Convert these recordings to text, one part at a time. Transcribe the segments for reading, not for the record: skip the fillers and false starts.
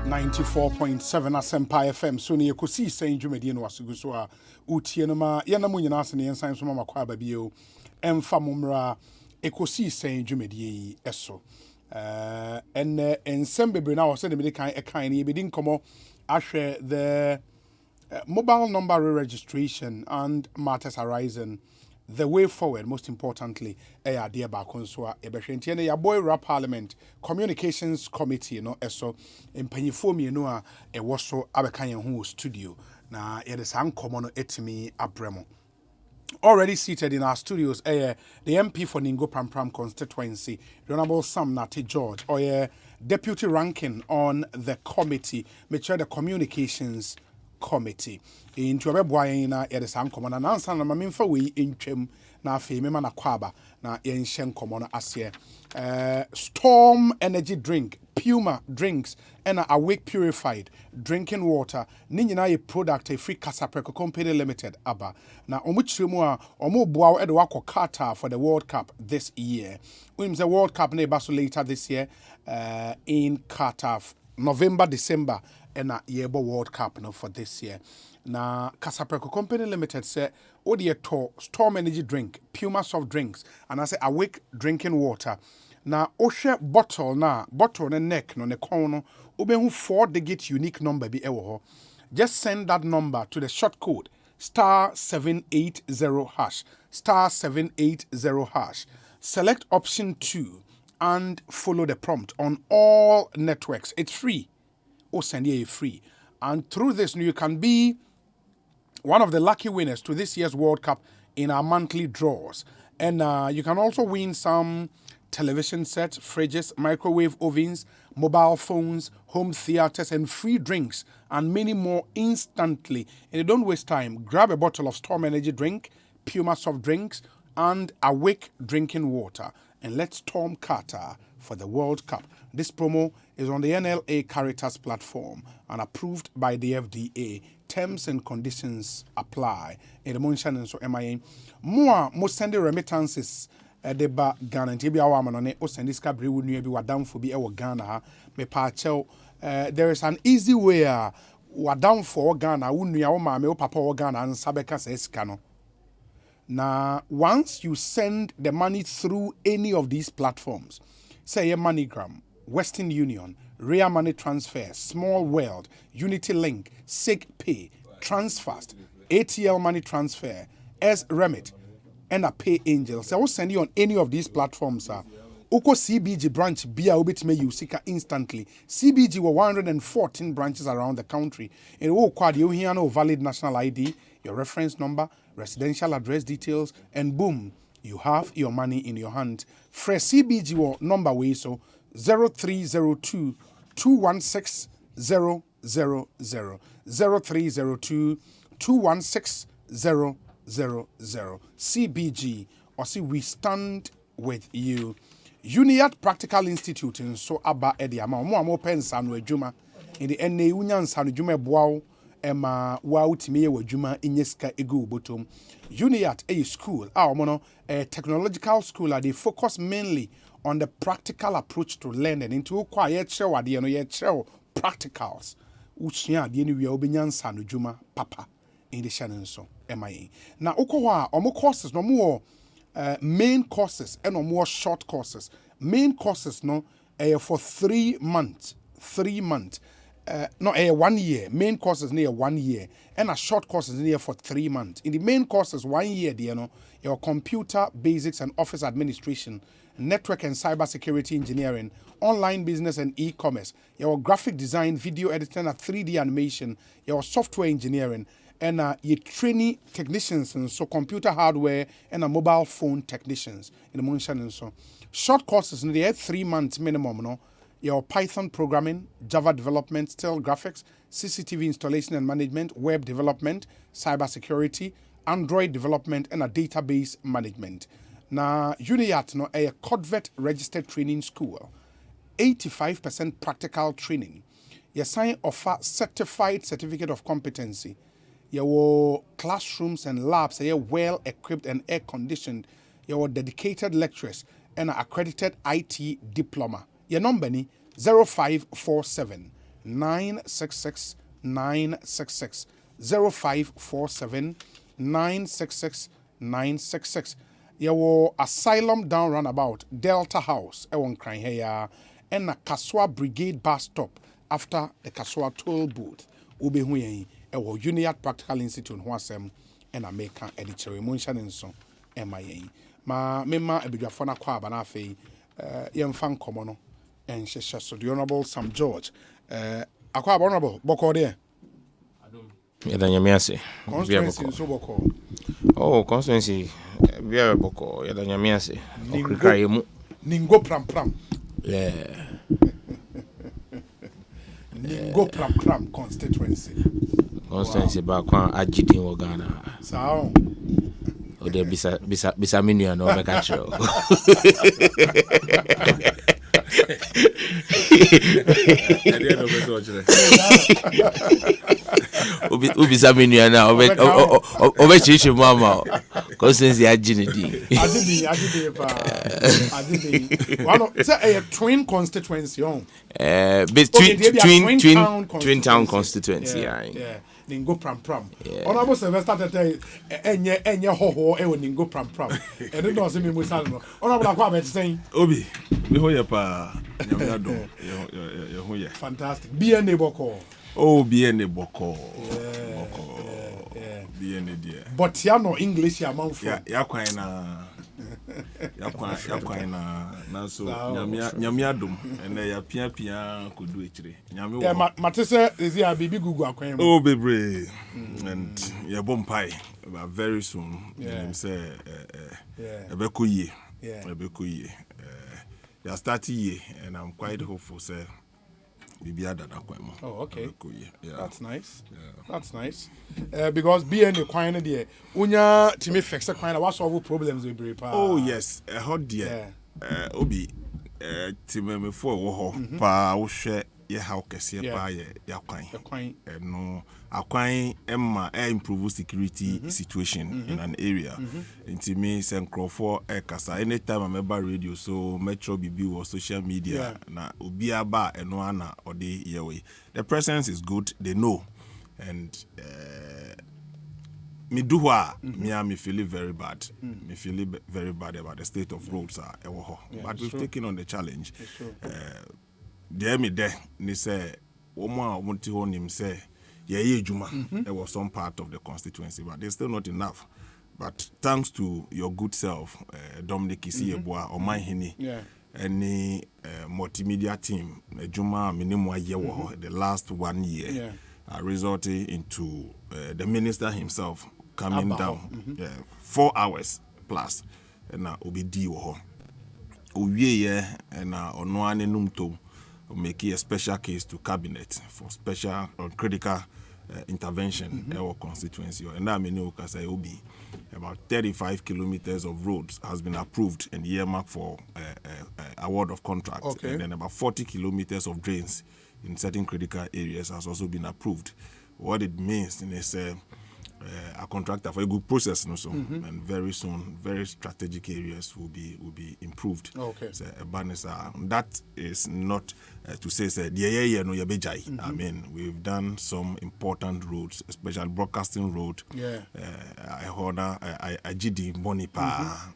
94.7 Asempa FM so ne Ekosiisen dwumadi no wasugu so a utie no ma ye na mu nyina ase ne ensan so ma makwa ba bio emfa momra Ekosiisen dwumadi yi eso ensem bebre na wo se ne me kan ne be din komo ahwe the mobile number registration and matters arising the way forward, most importantly, dear Bakonswa, Ebeshentiana, ya boy rap parliament, communications committee, so in Pennyfomi, a waso Abakanyan who studio. Now, it is uncommon etimi abremo. Already seated in our studios, the MP for Ningo Pram constituency, the Honorable Sam Nati George, or deputy ranking on the committee, which are the communications committee into a boy na yede san komo na nansa na mamemfa we entwam na afei mema na kwaba na yenhye komo no ase Storm energy drink, Puma drinks and Awake purified drinking water ni nyina ye product a free Casapreco Company Limited aba na omuchiremu a omo boa e de wakọ Qatar for the World Cup this year. We the World Cup na eba so later this year in Qatar, November December and a Yebo World Cup for this year. Na Casapreco Company Limited say Odie to Storm energy drink, Puma soft drinks, and I say Awake drinking water. Na ohwe bottle ne neck no ne kon no obehu 4-digit unique number bi ewo ho. Just send that number to the short code *780#, *780#. Select option 2 and follow the prompt on all networks. It's free. Send you free, and through this you can be one of the lucky winners to this year's World Cup in our monthly draws, and you can also win some television sets, fridges, microwave ovens, mobile phones, home theaters, and free drinks and many more instantly. And don't waste time, grab a bottle of Storm energy drink, Puma soft drinks, and Awake drinking water, and let's storm Qatar for the World Cup. This promo is on the NLA Caritas platform and approved by the FDA. Terms and conditions apply. In the Monshan and so MIA. More sending remittances deba Ghana. And Tibia Wamanone, O Sendiska Brew, New Wadam for be our Ghana. Me Pachel. There is an easy way. Wadam for Ghana, Unia, Mame, Papa Ghana, and Sabeka says Cano. Now, once you send the money through any of these platforms, say a MoneyGram, Western Union, Rare Money Transfer, Small World, Unity Link, SIG Pay, Transfast, ATL Money Transfer, S-Remit, and a Pay Angel. So I will send you on any of these platforms. Oko CBG branch, Bia Ubitme Usika instantly. CBG were 114 branches around the country. In Okwad, you hear no valid national ID, your reference number, residential address details, and boom, you have your money in your hand. Fresh CBG were number way so 0302 216 000 0302 216 000 CBG or see we stand with you. Uniat Practical Institute in so aba ediama mo pensa no adwuma in the NA unyansa no dwuma boawo ema wa utime ye wadwuma inyeska egu botom. Uniat a school technological school they focus mainly on the practical approach to learning into quiet show ade no ye practicals uchia de ni wi obenyansa no dwuma papa in the channel so MIA na ukọ a omo courses no mo main courses and more short courses. Main courses no for 3 months. 3 months. No 1 year. Main courses near 1 year. And a short courses near for 3 months. In the main courses 1 year, your computer basics and office administration, network and cyber security engineering, online business and e-commerce, your graphic design, video editing and 3D animation, your software engineering, and your training technicians and so computer hardware and a mobile phone technicians in the Monshan and so. Short courses in the 3 months minimum, your Python programming, Java development, still graphics, CCTV installation and management, web development, cyber security, Android development, and a database management. Now, Uniat a CODVET registered training school, 85% practical training. You sign offer certified certificate of competency. Your classrooms and labs are well equipped and air conditioned. Your dedicated lecturers and accredited IT diploma. Your number ni 0547 966 966 0547 966 966. Yawo Asylum down runabout Delta House ewon kran here and na Kaswa Brigade bus stop after the Kaswa toll booth obehu yen ewo Uniad Practical Institute ho asem and American editorial munchen nso ema yen ma mema ebedwafo na kwa aba na afei yemfa nkomo no and so the Honorable Sam George akwa honorable boko there Yadanyamiase. Constituency so boko. Oh, constituency. Very boko. Yadanyamiase. Okrikayemu. Ningo pram pram. Yeah. Ningo pram pram constituency. Constituency ba kwa ajidin wo Ghana. Sao. O de bisa menu no make achro. Ubi saminu ya na obe chichi mama consensi ajini di pa adidi one say a twin constituency on twin town constituency yeah ningo pram pram honorable Sylvester tete enye hoho e ningo pram pram e do no se me musa no honorable akwa be say obi me hoye pa nyamya do ye hoye fantastic BNA boko. Oh, BNA boko. BNA dear. But ya no English ya manfo. Ya kwan na so nyamia dum ene ya pia kodu echire. Nyame wo. Yeah, matese is ya bibi gugu akwan. Oh, baby. And ya bompai very soon. Him say ebekoye. Ebekoye. Ya start ye and I'm quite hopeful say oh, okay. Yeah. That's nice. Yeah. That's nice. Because being a quine there, unya timi fix a quine, what solve problems with Bripa? Oh, yes. A hot dear. Obi, Timmy for Woho, Pa, Oshe, ye how Cassia pa ye quine. No, a quine Emma improve security situation in an area. Intime send Crawford Ekasa. Anytime I'm about radio, so Metro BB or social media, na Ubiaba and Noana or the yearway. The presence is good, they know. And me do what me feel very bad. Me feel very bad about the state of roads but we've taken on the challenge. There me there ni say woman wanti ho nim say ye juma there was some part of the constituency but there's still not enough. But thanks to your good self, Dominic Isieboa or my hini, any multimedia team, Juma minimum year the last 1 year, resulted into the minister himself coming down 4 hours plus, and now obi di wo. Uwie and ono ane numto make a special case to cabinet for special or critical intervention in our constituency. And now many say obi about 35 kilometers of roads has been approved and earmarked for award of contract. And then about 40 kilometers of drains in certain critical areas has also been approved. What it means is a contractor for a good process, and very soon, very strategic areas will be improved. So, that is not to say I mean, we've done some important roads, especially broadcasting road. I GD money pa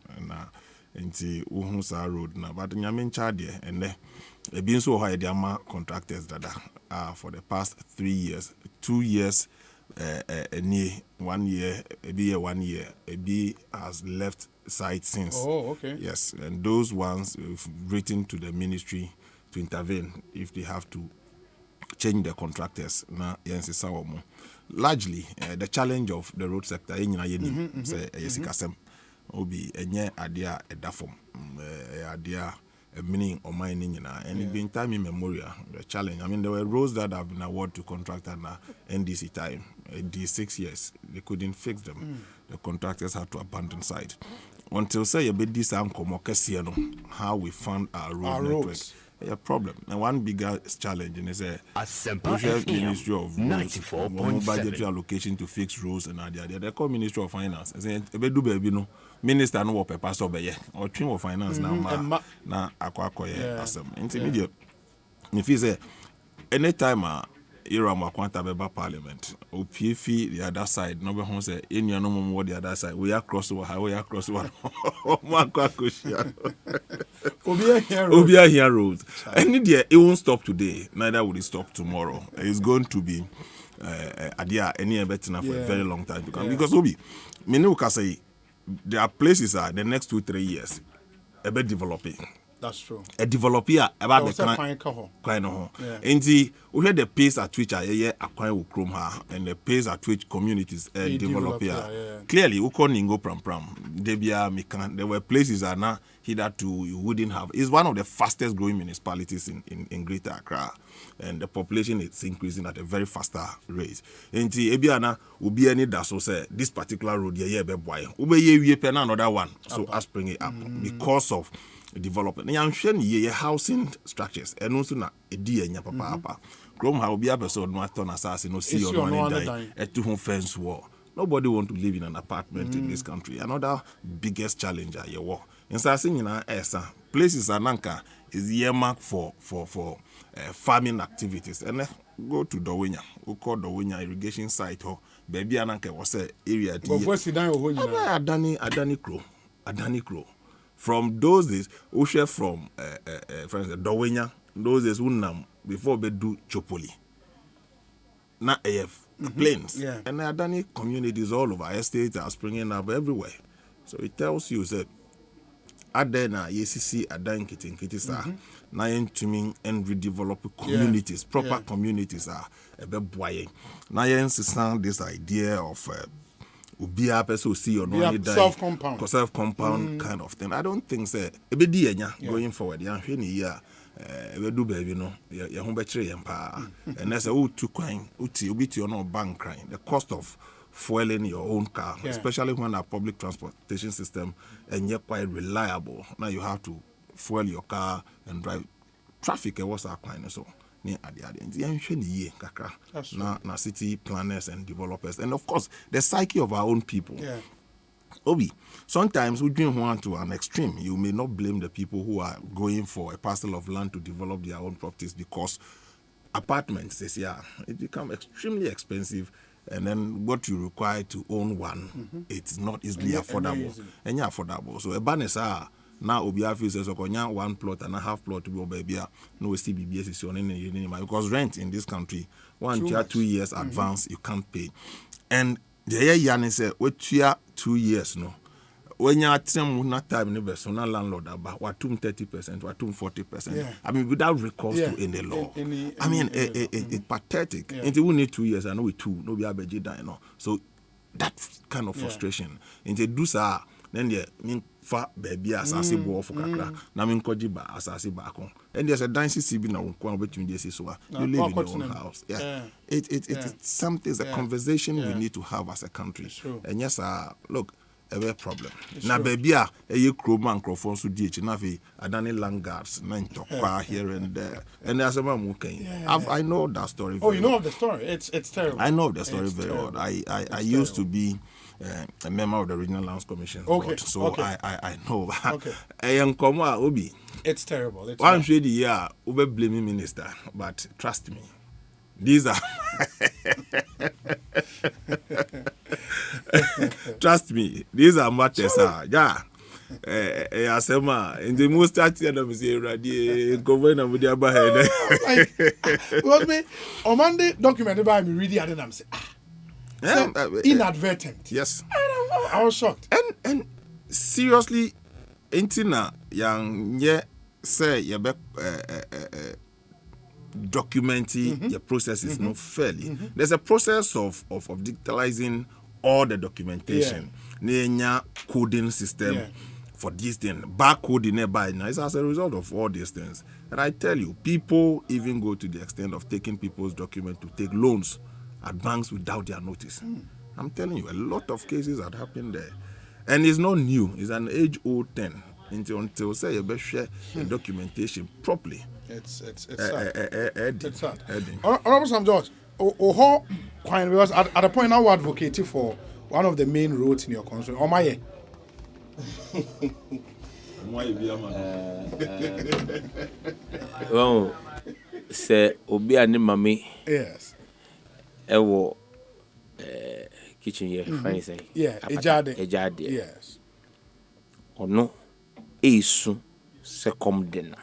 into Uhunsa road now, but Nyamin Chadie and being so high the contractors that are for the past 3 years, 2 years. 1 year, maybe 1 year, maybe has left site since. Oh, okay. Yes, and those ones we've written to the ministry to intervene if they have to change the contractors. Largely, the challenge of the road sector say obi enye adia edafom adia meaning or mining and it being time immemorial the challenge. I mean, there were roads that have been awarded to contractor and NDC time. These 6 years they couldn't fix them. The contractors had to abandon site until say a bit this how we fund our road network. A problem and one bigger challenge is a Ministry of Roads, budgetary allocation to fix roads and they call Ministry of Finance. Minister no paper so be or team of finance now na akwakoye asem intermediate if you say anytime Iram Wakwanta Beba Parliament, or PFI the other side, no one say, in your no the other side, we are cross over highway across one. Obia here roads. And it won't stop today, neither will it stop tomorrow. It's going to be any better for a very long time to come. Because Obi, Minuka say there are places the next 2-3 years a bit developing. That's true. A developer about the kind of and we had the pace at which I acquire Chroma and the pace at which communities develop here. Clearly, we couldn't go pram. There were places that now hitherto you wouldn't have. It's one of the fastest growing municipalities in Greater Accra, and the population is increasing at a very faster rate. And Ebiana will be any that so say this particular road here be boy. We pay another one, so I bring it up because of development. Now, I'm sharing your housing structures, and also na edi enya papa. Chrome how be a person no turn assassin no see on one die a 2 home fence wall. Nobody want to live in an apartment in this country. Another biggest challenge are your war. In Sassing places are nanka is earmarked for farming activities. And go to Dowenya. We call Dowenya irrigation site or baby ananka was a area. Adani Crow. From those days, we share from for instance, Dowenya, those days unam before we do Chopoli. Now AF plains and Adani communities all over estates are springing up everywhere. So it tells you that Adena YCC Adan Kitty sir, Nayan Tuning and redevelop communities, proper communities are a bit boy. Nayan sound this idea of Ubia person see or no self-compound kind of thing. I don't think so. Going forward, we do baby no your home battery and that's a too crying uti no bank crying. The cost of fueling your own car, especially when our public transportation system and you're quite reliable. Now you have to fuel your car and drive traffic. What's our kind so near at the end. Na city planners and developers, and of course the psyche of our own people. Obi, sometimes we bring one to an extreme. You may not blame the people who are going for a parcel of land to develop their own properties because apartments this year it become extremely expensive, and then what you require to own one, it's not easily affordable. And yeah, affordable. So a banner now Obia says okonya 1 plot and a half plot to be baby no still BBS is on any because rent in this country 1 year 2 years advance you can't pay. And the year Yanni said, what year 2 years no? When you're not time in the no landlord about what 30%, what 40%. I mean, without recourse to any law. I mean, it's pathetic. And we need 2 years, I know we two, no be a beji die no. So that kind of frustration. And they do so, then they mean fa baby asasi bo for kakra. Na mean kojiba asasi bako. And there's a dancing CB now between this so you live in your own house. It's something, it's a conversation we need to have as a country. And yes, look, a problem. Na baby a chroma microphone so DH na fi Adani Langards na ntokwa here and there. And there's a man I know that story. Oh, you know of the story? It's terrible. I know of the story very well. I used to be a member of the Regional Lands Commission board, so I know. Obi. It's terrible. I'm sure the year we blaming minister, but trust me, these are trust me, these are matters. Asema in the most at the end say ready governor with their head. Like me on Monday document by me reading and I'm saying inadvertent. Yes. I was shocked. And seriously, intina yang say you be documenting your processes not fairly. There's a process of digitalizing all the documentation. Nenya coding system for these things. Barcoding nearby now. It's as a result of all these things. And I tell you, people even go to the extent of taking people's documents to take loans at banks without their notice. I'm telling you, a lot of cases had happened there. And it's not new. It's an age-old thing. Until say you better share the documentation properly. It's sad. It's sad. Honorable Sam George, because at the point now we're advocating for one of the main roads in your constituency. Omaye. Well, say obi ani mami Yes. ewo kitchen here fine say. Yeah, ejade. Yes. Ono esu se kom den.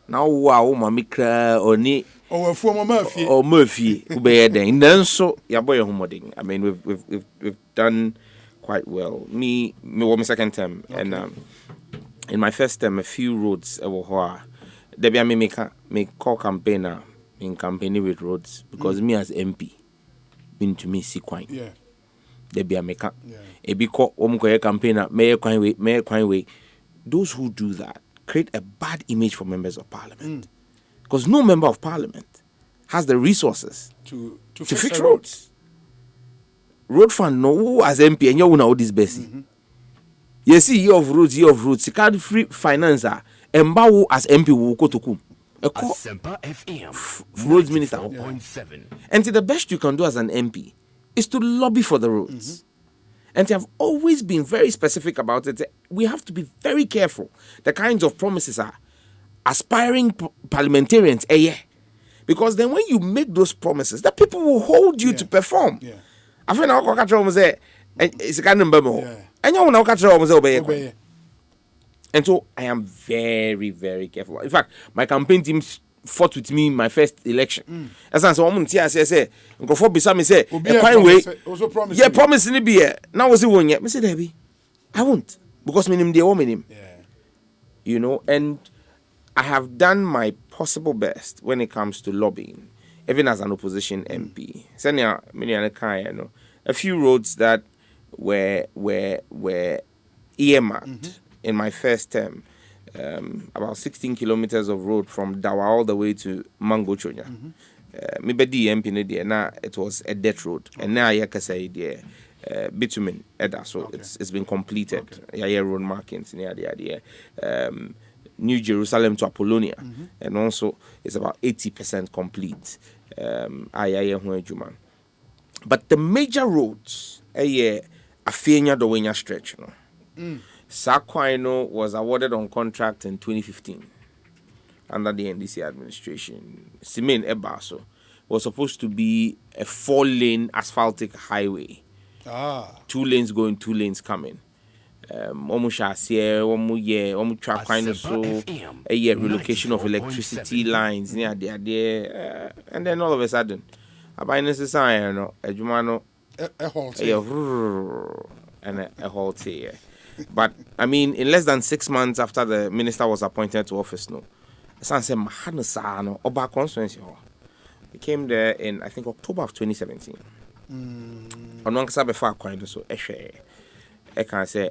Na wo mami kra oni Owafu mafie. o mafie ubeye den. Nanso yaboye homodin. I mean we've done quite well. Me was my second term, okay. And in my first term, a few roads were there. Be me call campaigner in campaigning with roads because me as MP, been to me see quite. Yeah. There be a meka. A be call campaigner may quite way. Those who do that create a bad image for members of parliament because no member of parliament has the resources to fix roads. Road fund no as MP and you know this best. You see year of roads. You can't free financer. Embawu as MP will go to kum. Roads minister. And the best you can do as an MP is to lobby for the roads. And they have always been very specific about it. We have to be very careful. The kinds of promises are aspiring parliamentarians. Because then when you make those promises, the people will hold you to perform. Yeah. I feel now catch home say it's a kind of memo. And you now catch home say obey. And so I am very, very careful. In fact, my campaign team fought with me in my first election. As I say, go for beside me say, promising to be here. Now was it one yet? I said, Debbie, I won't because me name the woman. You know, and I have done my possible best when it comes to lobbying. Even as an opposition MP, a few roads that were earmarked in my first term, about 16 kilometers of road from Dawa all the way to Mango Chonya. Maybe the MP now it was a dirt road, and now I can say the bitumen so it's been completed. Road markings near the New Jerusalem to Apollonia, and also it's about 80% complete. But the major roads, Afenia Dowenya stretch, Sakwaino was awarded on contract in 2015 under the NDC administration. Simen Ebaso was supposed to be a 4-lane asphaltic highway. 2 lanes going, 2 lanes coming. Relocation of electricity lines near there, and then all of a sudden, a halt here. But I mean, in less than 6 months after the minister was appointed to office, Oba constituency. He came there in I think October of 2017. I can say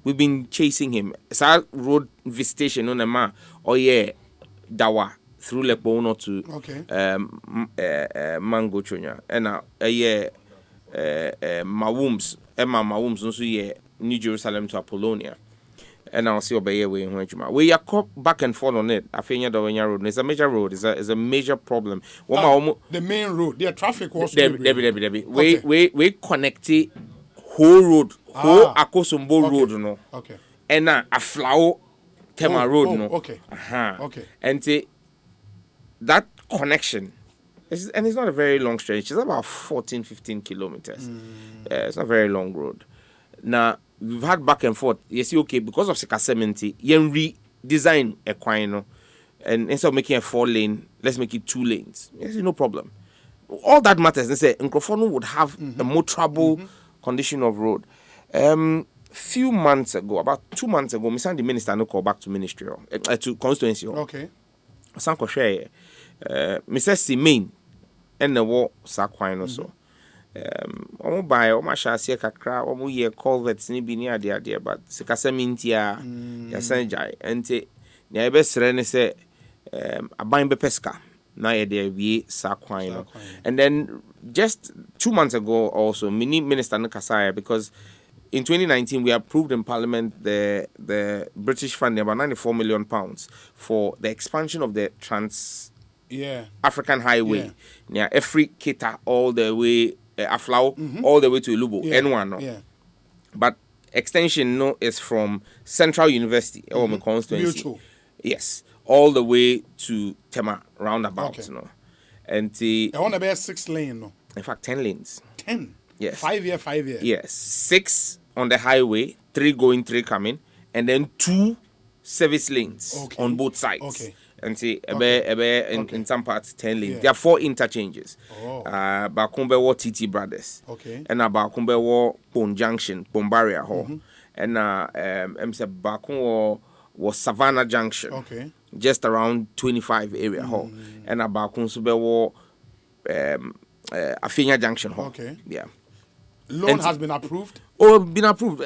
we've been chasing him. It's our road visitation on a man. Dawa through Lekbono to Mango Chonya. And Mawums, Emma Mawums, also New Jerusalem to Apollonia. And I'll see obey way in we are back and forth on it. I think the road. It's a major road. It's a major problem. The main road. The traffic was we connected whole road, whole Akosombo road, no. Okay. And a flower Tema road, no. Okay. Okay. And that connection, and it's not a very long stretch. It's about 14-15 kilometers. It's not a very long road. Now we've had back and forth. You see, okay, because of Sikasementi, you redesign Equino, and instead of making a 4-lane, let's make it 2 lanes. Yes, no problem. All that matters. They say Nkrofono would have a more trouble condition of road. Few months ago, about 2 months ago, Mr. the minister no call back to ministry to constituency. Okay. Sanko share. Mr. Simain and the war Sakwine also. Omo buy omo share kakra omo ye culverts ni bi near there but sikasemintia ya sanjai ente na ebesre ne se aban be pesca na ye there we Sakwine. And then just 2 months ago also mini minister no kasaya because in 2019 we approved in parliament the British funding about £94 million for the expansion of the African highway near every Kita all the way Aflao all the way to Ilubo N1 no. But extension no is from Central University or my constituency. Mutual. Yes, all the way to Tema roundabout. Okay. You know. And I want to be a 6 lane, no? in fact 10 lanes. 10? Yes. 5 year, 5 year? Yes. 6 on the highway, 3 going, 3 coming, and then 2 service lanes on both sides. Okay. And in some parts 10 lanes. Yeah. There are 4 interchanges. Oh. Bakumbe War TT Brothers. Okay. And Bakumbe War Pon Junction, Pon Barrier Hall. And Bakum was Savannah Junction. Okay. Just around 25 area hall. And Bakum Sube War Afinia Junction Hall. Okay. Yeah. Loan has been approved? Oh, been approved.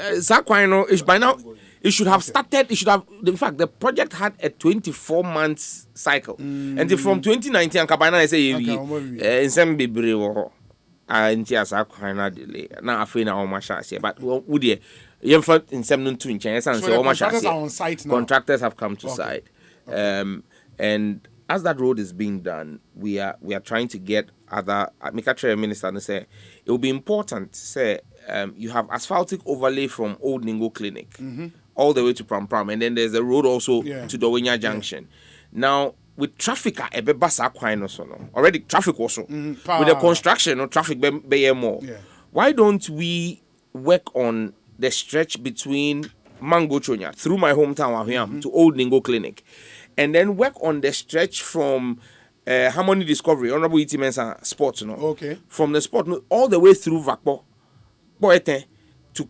By now, it should have started. It should have. In fact, the project had a 24 months cycle, and from 2019, Kabana I say in some baby war, and yes, Aquina delay. Now I feel now much as but would you? In fact, in some non twin chance, and so much as on site now. Contractors have come to site, and as that road is being done, we are trying to get other. Mikache Minister and say it will be important. Say you have asphaltic overlay from Old Ningo Clinic all the way to Pram Pram, and then there's a road also to Dowenya Junction. Now with traffic at Ebebasa Quino already traffic also with the construction of traffic be more. Why don't we work on the stretch between Mango Chonya through my hometown Wahiam to Old Ningo Clinic, and then work on the stretch from Harmony Discovery, Honorable Iti Mensa Sports, from the spot all the way through Vakpo, Boete, to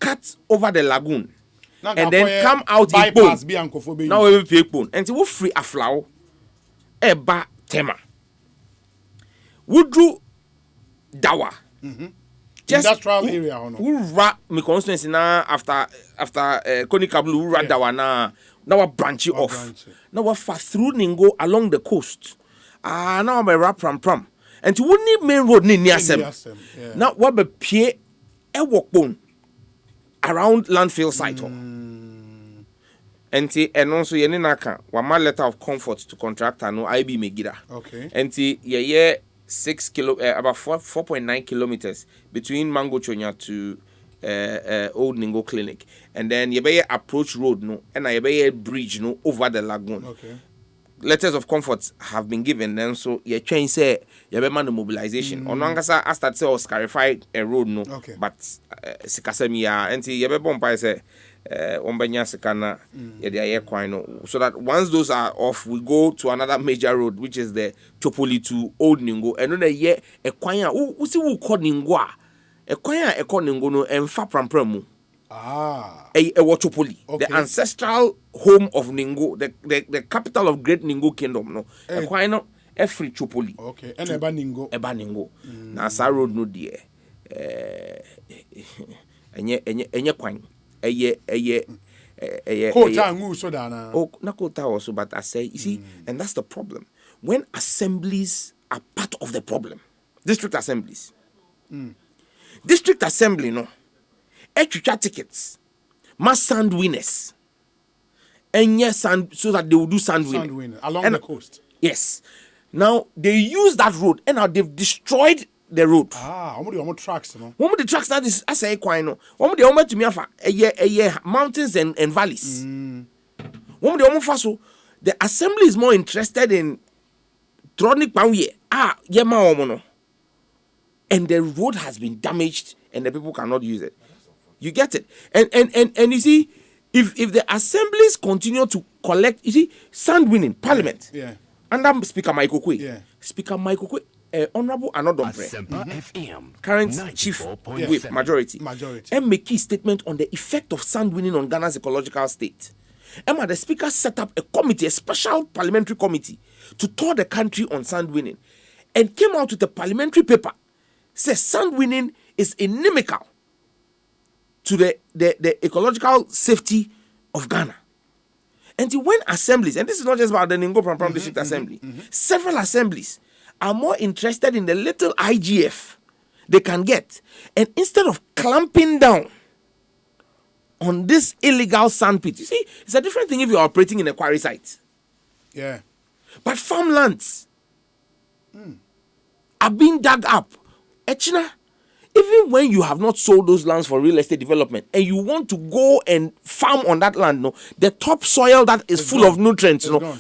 cut over the lagoon, and then come out in Bone. Now we will pay Bone, and we will free a flower, Eba Tema. Woodru Dawa. Just industrial area or no? Who rat me constituency now after Konikablu rat Dawa now branch off. Now we fast through Ningo along the coast. Now we rap pram. And to wouldn't main road near Sem. Now what be pie a walk bone around landfill site. And also yenaka wama letter of comfort to contractor no IB Megida. Okay. And about 4.9 kilometers between Mango Chonya to Old Ningo Clinic, and then you be approach road no, and you be bridge no over the lagoon. Okay. Letters of comfort have been given, and so you train say you be man the mobilization. On Angasa I start say or clarify a road no, but Sikasemia and you be bomb say. Ombanya Sekana, so that once those are off, we go to another major road, which is the Chopoli to Old Ningo. And then a kwanya, who see who called Ningwa, a kwanya, a called Ningo, no, and Faprampremu. A Chopoli, the ancestral home of Ningo, the capital of Great Ningo Kingdom, no, a kwanya, a free Chopoli. Okay, and Eba Ningo. Now, Sa road no dear. Enye kwanya. Kota also, but I say, you see, and that's the problem. When assemblies are part of the problem, district assemblies, district assembly, no, extra tickets, mass sand winners, and yes, sand so that they will do sand winning along the coast. Yes. Now they use that road, and now they've destroyed the road. Omo tracks, no. One of the tracks that is as a quino. One of the omo to me a mountains and valleys. One of the omo faso. The assembly is more interested in tronic power. Yema omo no. And the road has been damaged, and the people cannot use it. You get it? And you see, if the assemblies continue to collect, you see, sand winning parliament. Yeah. Under Speaker Michael Kwe. Yeah. Speaker Michael Kwe. Honorable Anodom current chief whip majority and make key statement on the effect of sand winning on Ghana's ecological state. Emma, the speaker set up a committee, a special parliamentary committee, to tour the country on sand winning, and came out with a parliamentary paper. Says sand winning is inimical to the ecological safety of Ghana. And when assemblies, and this is not just about the Ningo Pram District Assembly, several assemblies are more interested in the little IGF they can get. And instead of clamping down on this illegal sand pit, you see, it's a different thing if you're operating in a quarry site. Yeah. But farmlands are being dug up. Echina, even when you have not sold those lands for real estate development and you want to go and farm on that land, no, the topsoil that is full of nutrients, you know,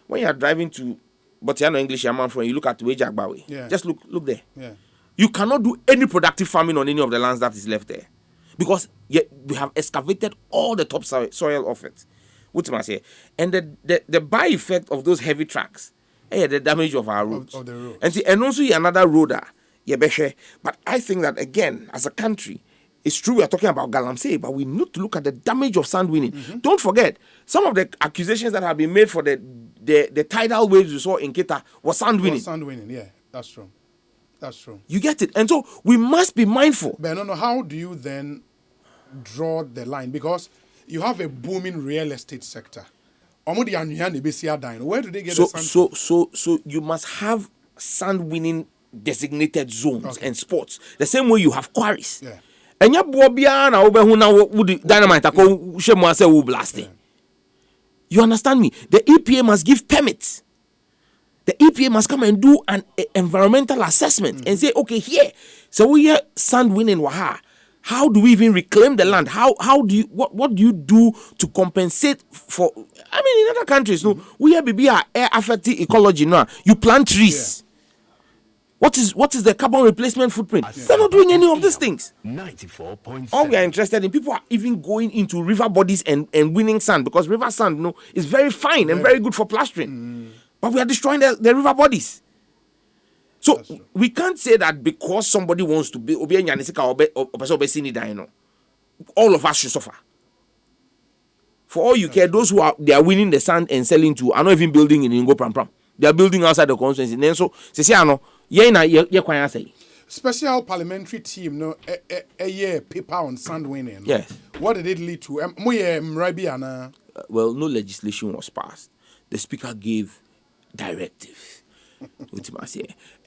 when you are driving to, but you know English, I'm from, you look at Wejagbawe. Yeah. Just look there. Yeah. You cannot do any productive farming on any of the lands that is left there, because we have excavated all the topsoil of it. What am I saying? And the by effect of those heavy trucks, the damage of our roads. Of the roads. And also another road, but I think that again, as a country, it's true we are talking about Galamsey, but we need to look at the damage of sand winning. Don't forget, some of the accusations that have been made for the tidal waves you saw in Kita was sand winning. Sand winning, yeah, that's true. That's true. You get it? And so we must be mindful. But no, how do you then draw the line? Because you have a booming real estate sector. Where do they get the sand? So you must have sand winning designated zones and spots. The same way you have quarries. Yeah. And you dynamite blast it. You understand me? The EPA must give permits. The EPA must come and do an environmental assessment and say, okay, here, so we hear sand winning Waha. How do we even reclaim the land? How do you what do you do to compensate for? I mean, in other countries, no, we have air affecting ecology now. You plant trees. Yeah. What is the carbon replacement footprint? They're not doing any of these things. 94.7. All we are interested in, people are even going into river bodies and winning sand, because river sand, no, is very fine and very good for plastering. But we are destroying the river bodies. So we can't say that because somebody wants to be all of us should suffer. For all you care, those who are winning the sand and selling to are not even building in Ingo Pram Pram. They are building outside the constituency. Then so special parliamentary team, no, a year paper on sand winning. Yes. What did it lead to? Well, no legislation was passed. The speaker gave directives.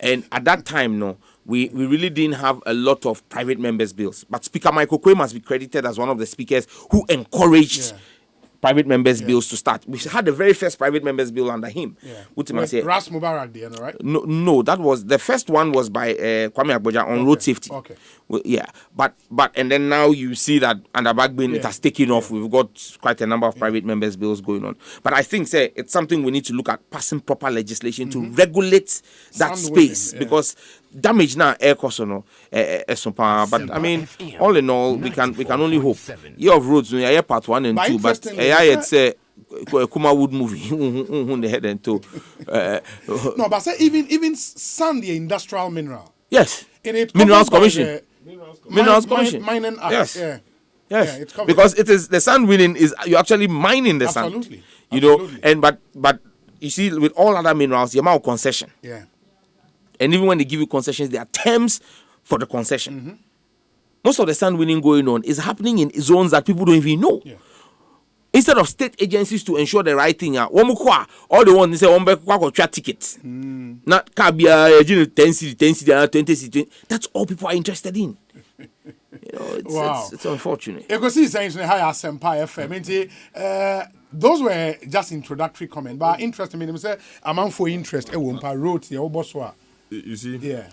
And at that time, no, we really didn't have a lot of private members' bills. But Speaker Michael Kwe must be credited as one of the speakers who encouraged private members' bills to start. We had the very first private members' bill under him. Yeah. Ras Mubarak, right? No, that was the first one was by Kwame Agboja on road safety. Okay. Well, yeah, but and then now you see that under Bagbin it has taken off. We've got quite a number of private members' bills going on. But I think it's something we need to look at, passing proper legislation to regulate that space, because damage now air cost no but I mean all in all we can only hope. Year of roads, part 1 and 2, but it's Kuma Wood movie the head and toe. No, but say even sand, the industrial mineral. Yes. In Minerals Commission. Minerals Commission. Mining Act. Yes. Yeah. Yes. It's covered. Because it is the sand winning is you're actually mining the sand. Absolutely. You know, and but you see with all other minerals, the amount of concession. Yeah. And even when they give you concessions, there are terms for the concession. Most of the sand winning going on is happening in zones that people don't even know. Yeah. Instead of state agencies to ensure the right thing, all they want is say tickets. Not cabia 10 city, 20 city. That's all people are interested in. You know, it's unfortunate. Ekosiisen higher Senpai FM. Those were just introductory comments, but interesting. I mean, say amount for interest. Wrote the Oboswa. You see, yeah.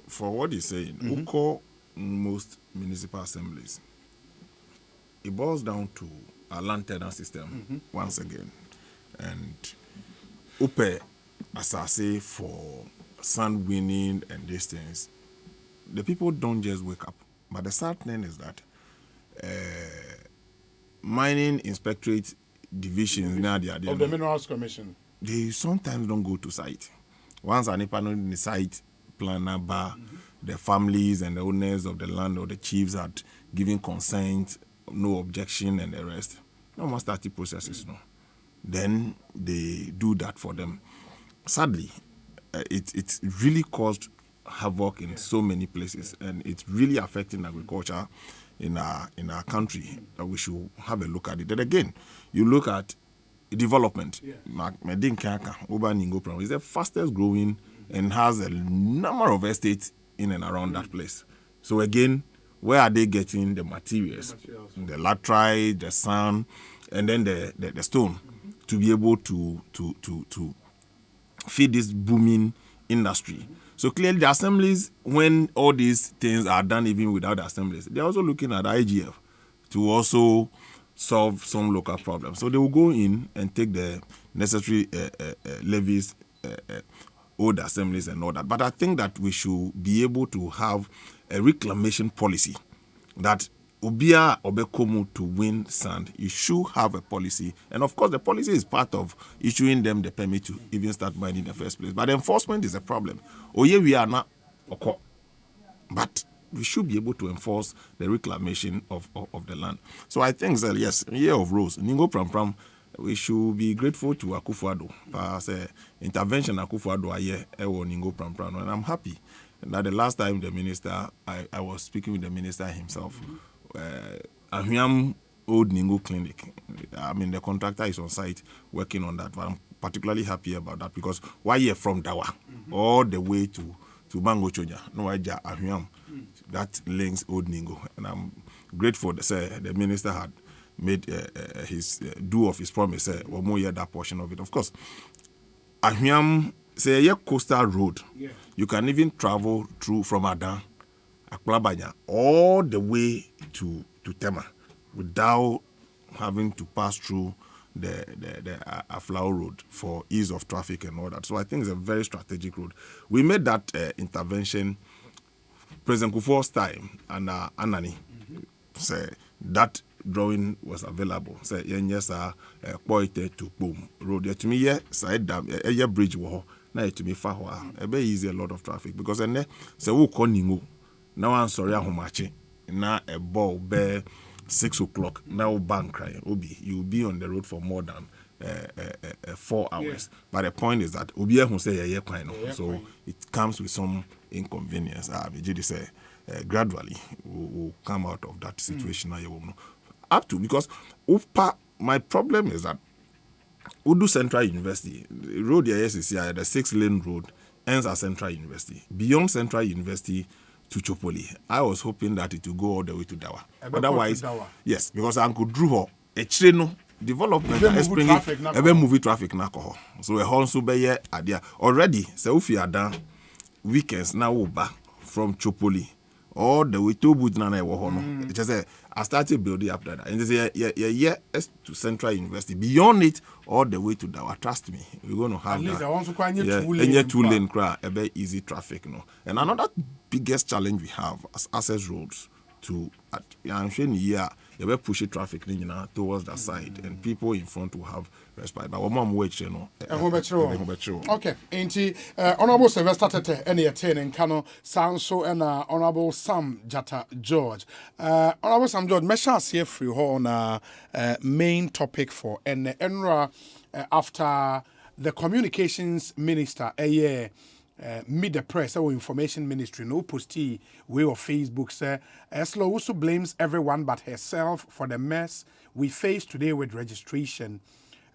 For what he's saying, Uko most municipal assemblies, it boils down to a land tenure system once again, and Upe, as I say, for sand winning and these things, the people don't just wake up. But the sad thing is that mining inspectorate divisions now of the Minerals Commission, they sometimes don't go to site. Once an in the site planner bar, the families and the owners of the land or the chiefs had given consent, no objection and the rest. No more starting processes, no. Then they do that for them. Sadly, it's really caused havoc in so many places, and it's really affecting agriculture in our country. That we should have a look at it. Then again, you look at development. Medin Kaka, Oba is the fastest growing and has a number of estates in and around that place. So again, where are they getting the materials? The laterite, the sand, and then the stone to be able to feed this booming industry. So clearly the assemblies, when all these things are done even without the assemblies, they're also looking at the IGF to also solve some local problems. So they will go in and take the necessary levies, old assemblies and all that. But I think that we should be able to have a reclamation policy that Obia Obekomu to win sand, you should have a policy. And of course, the policy is part of issuing them the permit to even start mining in the first place. But enforcement is a problem. Oye, we are not, but we should be able to enforce the reclamation of the land. So I think, yes, Year of Rose, Ningo Pram Pram, we should be grateful to Akufo-Addo for intervention Akufo-Addo aye ewo Ningo Pram Pram. And I'm happy that the last time the minister, I was speaking with the minister himself, Ahuam Old Ningo Clinic. I mean, the contractor is on site working on that. But I'm particularly happy about that because why you're from Dawa all the way to Bango Choja, no idea Ahuam, that links Old Ningo. And I'm grateful that the minister had made his do of his promise, or more that portion of it. Of course, Ahuam, say a coastal road. Yeah. You can even travel through from Adan, Aklabanya, all the way to Tema without having to pass through the Aflao road for ease of traffic and all that. So I think it's a very strategic road. We made that intervention President Kufuor's time and Anani say that drawing was available. Say yes, Poite to boom road. To me, yeah, side dam, a bridge war. Now to me far a very easy a lot of traffic because then say who calling now I'm sorry ahomache now a ball bear 6 o'clock now bank crying obi you'll be on the road for more than 4 hours. Yeah. But the point is that obi who say so it comes with some inconvenience. Say gradually we'll come out of that situation. Up to because my problem is that Udu Central University, the road here is the 6-lane road, ends at Central University. Beyond Central University to Chopoli, I was hoping that it would go all the way to Dawa. Otherwise, yes, because Uncle Drew, a train development is bringing a movie traffic now. So a whole super idea already. So if you are done weekends now back from Chopoli all the way to Budna. Just I started building up that. And they say, to Central University. Beyond it, all the way to Dawa. Trust me, we're going to have at that. Two-lane crowd, a very easy traffic. No? And another biggest challenge we have as access roads to, I'm sure you will push traffic towards that side, and people in front will have respite. But one wait, okay. Honorable Sylvester Tete, any attending Kano Sanso, and Honorable Sam Jata George. Honorable Sam George, Mesha see free on main topic for NRA after the communications minister a year. Meet the press or information ministry no postie way of Facebook say Eslo also blames everyone but herself for the mess we face today with registration.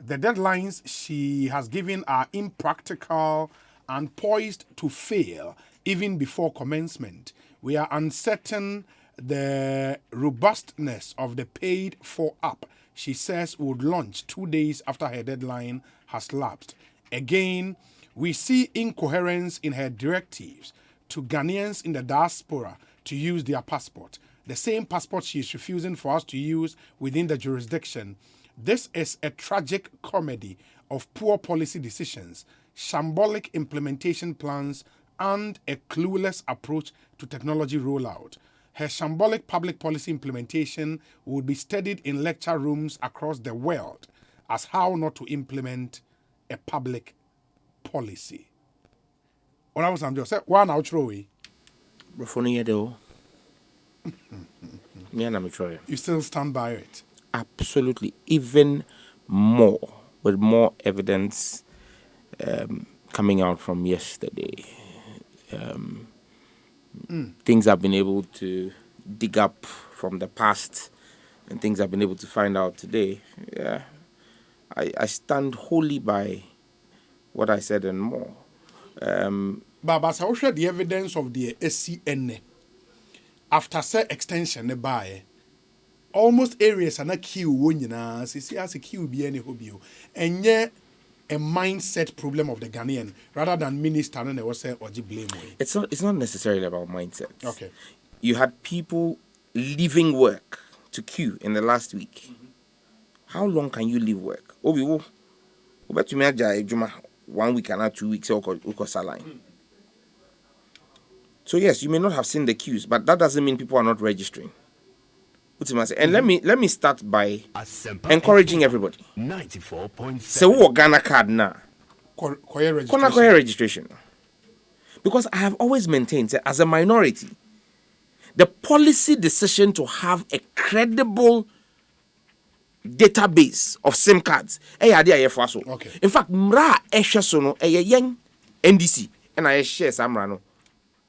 The deadlines she has given are impractical and poised to fail even before commencement. We are uncertain the robustness of the paid for app she says would launch 2 days after her deadline has lapsed. Again, we see incoherence in her directives to Ghanaians in the diaspora to use their passport, the same passport she is refusing for us to use within the jurisdiction. This is a tragic comedy of poor policy decisions, shambolic implementation plans, and a clueless approach to technology rollout. Her shambolic public policy implementation would be studied in lecture rooms across the world as how not to implement a public policy. When I was just said one outro. You still stand by it? Absolutely. Even more, with more evidence coming out from yesterday. Things I've been able to dig up from the past and things I've been able to find out today. Yeah, I stand wholly by what I said and more. But I will share the evidence of the SCN after say extension by almost areas are not queue one see as a queue be any hobby and yet a mindset problem of the Ghanaian rather than minister and they say or blame way. It's not necessarily about mindset. Okay. You had people leaving work to queue in the last week. How long can you leave work? But to me, 1 week and 2 weeks or saline. So yes, you may not have seen the queues, but that doesn't mean people are not registering. And let me start by encouraging everybody. 94.7. So what Ghana card now? Registration. Registration. Because I have always maintained that as a minority, the policy decision to have a credible database of SIM cards. Okay. In fact, mra eshesono young NDC and I share samrano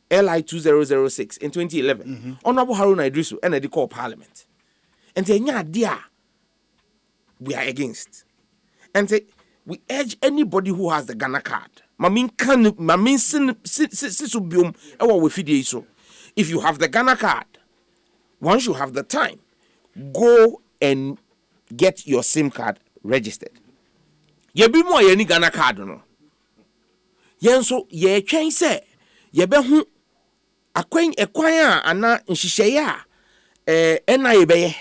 LI 2006 in 2011. Honorable Haruna Idrisu and the call parliament. And say dia we are against. And say we urge anybody who has the Ghana card. If you have the Ghana card, once you have the time, go and get your SIM card registered. Ye be more any Ghana card no. Yen so ye twen say ye be hu akwan ana nhihyeya na ye be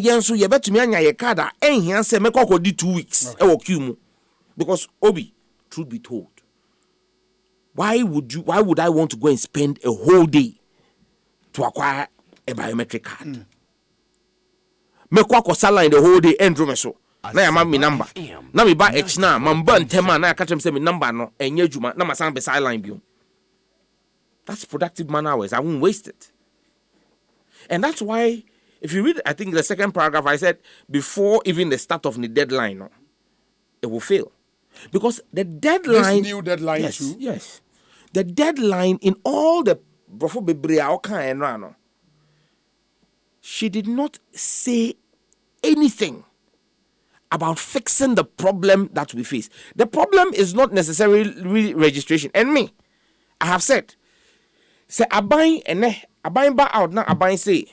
yen so ye betumi anya ye card a enhia say mekokodi 2 weeks e wo queue mu. Because Obi, truth be told, why would I want to go and spend a whole day to acquire a biometric card? Me kwa sala in the whole day and so na ya me number na me ba na mamba ntema na ka say me number no enye adwuma na masan be sideline bio. That's productive man hours. I won't waste it. And that's why if you read, I think the second paragraph, I said before even the start of the deadline, no, it will fail. Because the deadline, this new deadline yes, too. Yes. The deadline in all the no, she did not say anything about fixing the problem that we face. The problem is not necessarily registration. And me, I have said, say abain ba out na abain say,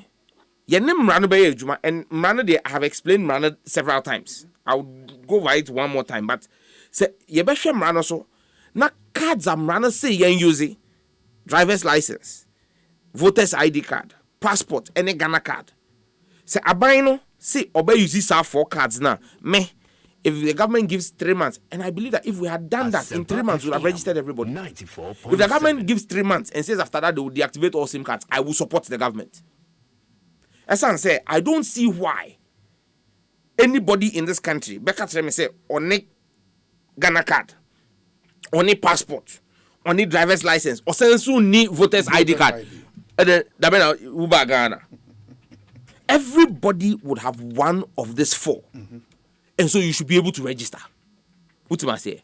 yene mrano be ejuma, and mrano de I have explained mrano several times. I'll go over it one more time, but say yebehwe mrano so na cards am mrano say yen use driver's license, voter's ID card, passport, any Ghana card. Say abain no say obe use these 4 cards now. Me, if the government gives 3 months, and I believe that if we had done that in 3 months, we would have registered everybody. 94.7. If the government gives 3 months and says after that they will deactivate all SIM cards, I will support the government. As I say, I don't see why anybody in this country, Becca me say, on a Ghana card, on a passport, on a driver's license, or soon need voter's ID card. Uber Ghana. Everybody would have one of these 4. And so you should be able to register. What am I saying?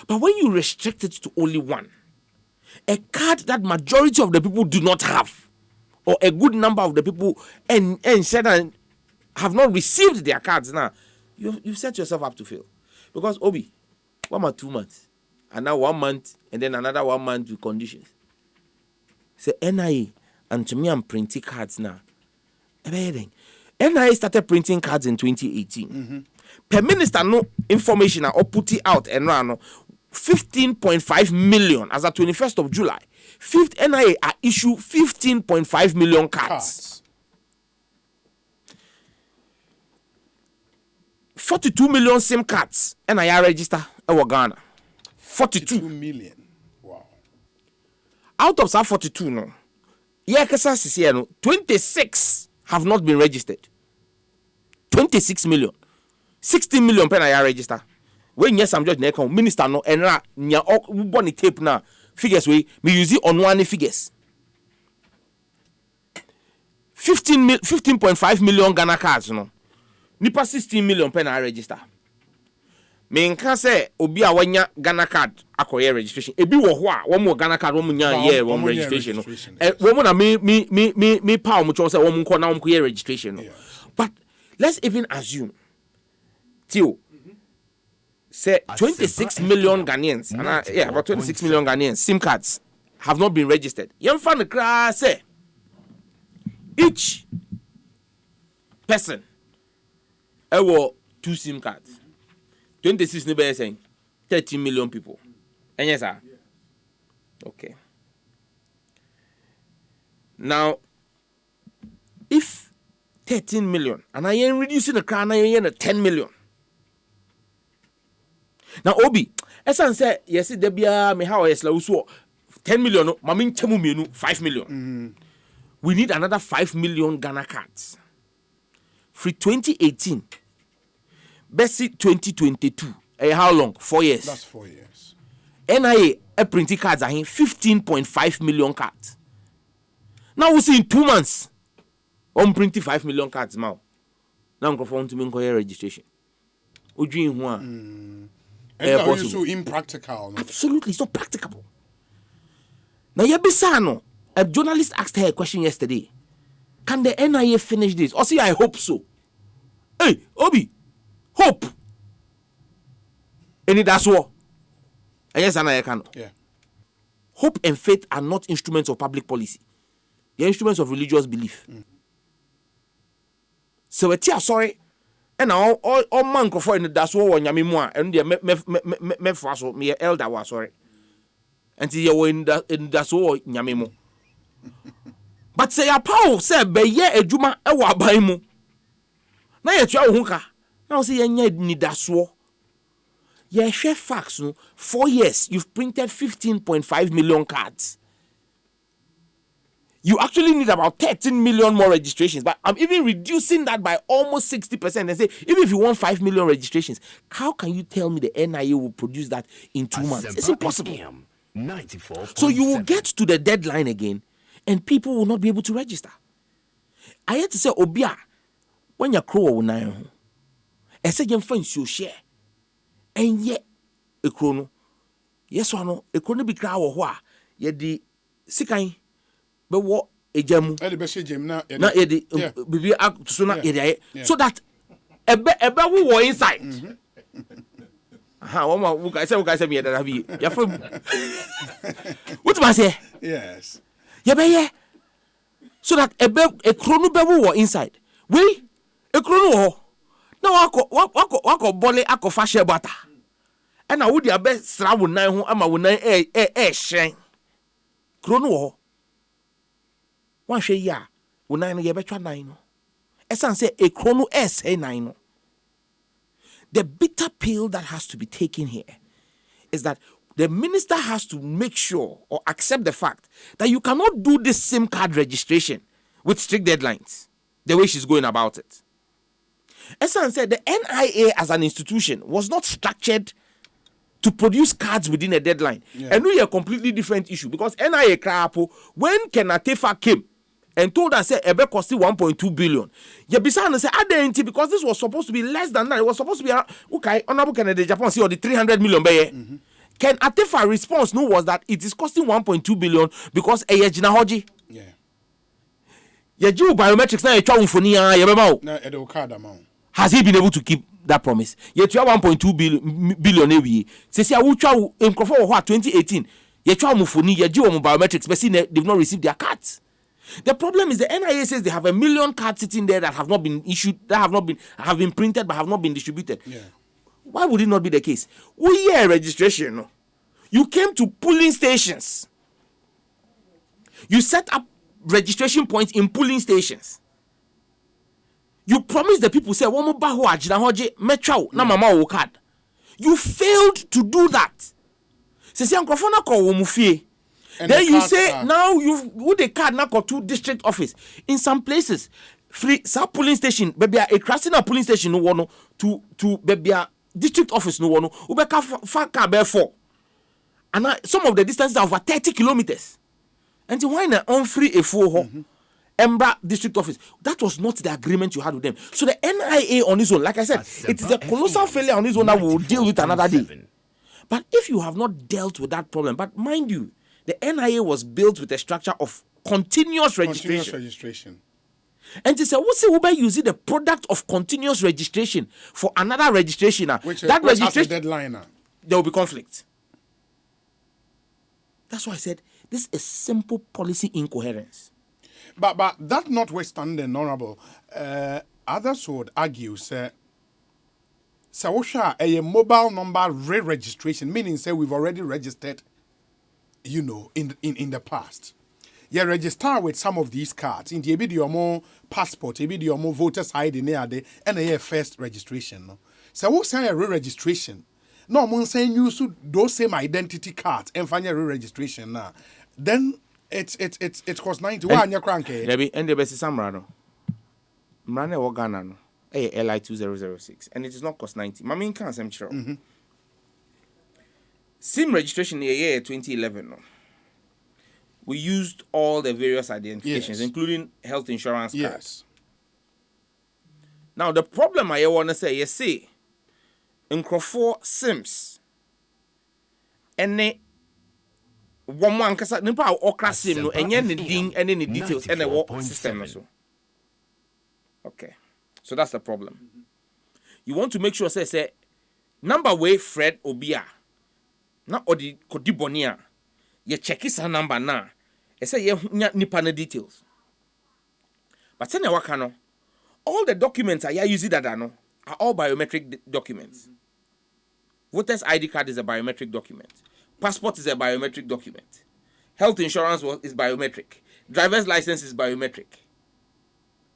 But when you restrict it to only one, a card that majority of the people do not have, or a good number of the people and said and have not received their cards now, you've set yourself up to fail. Because Obi, 1 or 2 months, and now 1 month, and then another 1 month with conditions. Say NIA and to me I'm printing cards now. NIA started printing cards in 2018. Per minister no information or put it out and run 15.5 million as at 21st of July. NIA are issue 15.5 million cards. 42 million SIM cards NIA register in Ghana. 42 million. Wow. Out of that 42 no, 26 have not been registered. 26 million. 60 million pen I register. When yes, I'm just minister no and nya bonny tape na figures we me use it on one figures. 15.5 million Ghana cards no. Nipa 16 million pen I register. Me nka say obi a wanya Ghana card akoye registration. Ebi wo ho a wo mo Ghana card wo mo nya year wo registration no. Wo mo na me pa wo cho say wo mo nko na wo ko registration no. But let's even assume Tio say 26 million Ghanaians, about 26 million Ghanaians SIM cards have not been registered. Yemfa ne kra say each person ewo 2 SIM cards. 26 no be saying 13 million people. And yes, sir. Okay. Now, if 13 million and I am reducing the crown, I am 10 million. Now, Obi, as I said, yes, there be me how is la 10 million, no, mamin chemu menu 5 million. We need another 5 million Ghana cards. For 2018, Bessie 2022. How long? 4 years. That's 4 years. NIA printing cards are in 15.5 million cards. Now we see in 2 months, I'm printing 5 million cards now. Now I'm going to make a registration. And that is so impractical. No? Absolutely, it's not practicable. Now, Yabisano, a journalist asked her a question yesterday. Can the NIA finish this? Or see, I hope so. Hey, Obi, hope. And that's what. And yes, I can. Yeah. Hope and faith are not instruments of public policy. They're instruments of religious belief. So we're sorry. And now all man for in that's what nyame mu a and me fa so me elder was sorry. And you were in that's what nyame mu. But say a power say be ye adwuma e wa ban mu. Na ye twa wo ka. Na say ye ni that's what. Ye share facts no 4 years you've printed 15.5 million cards. You actually need about 13 million more registrations, but I'm even reducing that by almost 60% and say, even if you want 5 million registrations, how can you tell me the NIA will produce that in 2 months? It's impossible. 94. So you will get to the deadline again, and people will not be able to register. I had to say, Obia, when you crow now, I said, your friends you share, and yet a chrono, yes or no, a chrono be crowd or what, yet the sikai. But what a gem na edi bibi so na edi so that ebe wo wo inside aha wo ma wo say me that be ya from what man say yes ya be ye so that a chrono be wo inside we a chrono ho na wako bole akofa share butter and na wo dia be sra wo nan ho ama wo nan hyen chrono ho one share ya, when I get better nine. Esan say a chrono say nine. The bitter pill that has to be taken here is that the minister has to make sure or accept the fact that you cannot do this SIM card registration with strict deadlines, the way she's going about it. Esan said the NIA as an institution was not structured to produce cards within a deadline. Yeah. And we a completely different issue because NIA Krapo, when Kenatefa came and told us say ebe cost 1.2 billion. You be saying say identity because this was supposed to be less than that. It was supposed to be okay. Honorable Kennedy Japan see or the 300 million be. Can Atefa response no was that it is costing 1.2 billion because Jina Hoji. Yeah. Ye do biometrics na etwa mfoni ya ye bema o. Na edo card amount. Has he been able to keep that promise? Ye twa 1.2 billion ewie. Se se awutwa enkofo wo 2018. Ye twa mfoni ye do biometrics but see they've not received their cards. The problem is the NIA says they have 1 million cards sitting there that have not been issued, that have been printed but have not been distributed. Yeah. Why would it not be the case? We hear registration. No? You came to polling stations. You set up registration points in polling stations. You promised the people say, card. You failed to do that. And then the you cards say are- now you've with the card now got to district office. In some places, free some polling station, baby a crossing a polling station no one to baby a district office no one. Ubeka far car bear 4. And some of the distances are over 30 kilometers. And why not on free a 4 Embra district office? That was not the agreement you had with them. So the NIA on its own, like I said, it is a colossal failure on its own that we will deal with another day. But if you have not dealt with that problem, but mind you, the NIA was built with a structure of continuous registration. And they say, what's the Uber using the product of continuous registration for another registration? Which That has a registration, deadline now. there will be conflict. That's why I said this is simple policy incoherence. But that notwithstanding, Honorable, others would argue, say So a mobile number re-registration, meaning say we've already registered, in the past. You register with some of these cards. In the more passport, more voter's ID near there, and a first registration. No? So what's a re-registration? No, I'm saying you should those same identity cards and find a re-registration now. Then it's cost 90. Why are you cranky? Debbie, and the best is Samrano. Mrane Wagana no. LI 2006, and it is not cost 90. My main can't say sure. SIM registration in the year 2011. No. We used all the various identifications, including health insurance cards. Yes. Now, the problem I want to say, you see, in Crawford SIMs, and they one kasa nipa okra SIM no, and the ding and any details and the work system also. Okay, so that's the problem. You want to make sure say number way Fred Obia, na odi kodibonia, you check his number na. I say you nipa na details. But say na wakano, all the documents I using that are all biometric documents. Voter's ID card is a biometric document. Passport is a biometric document. Health insurance is biometric. Driver's license is biometric.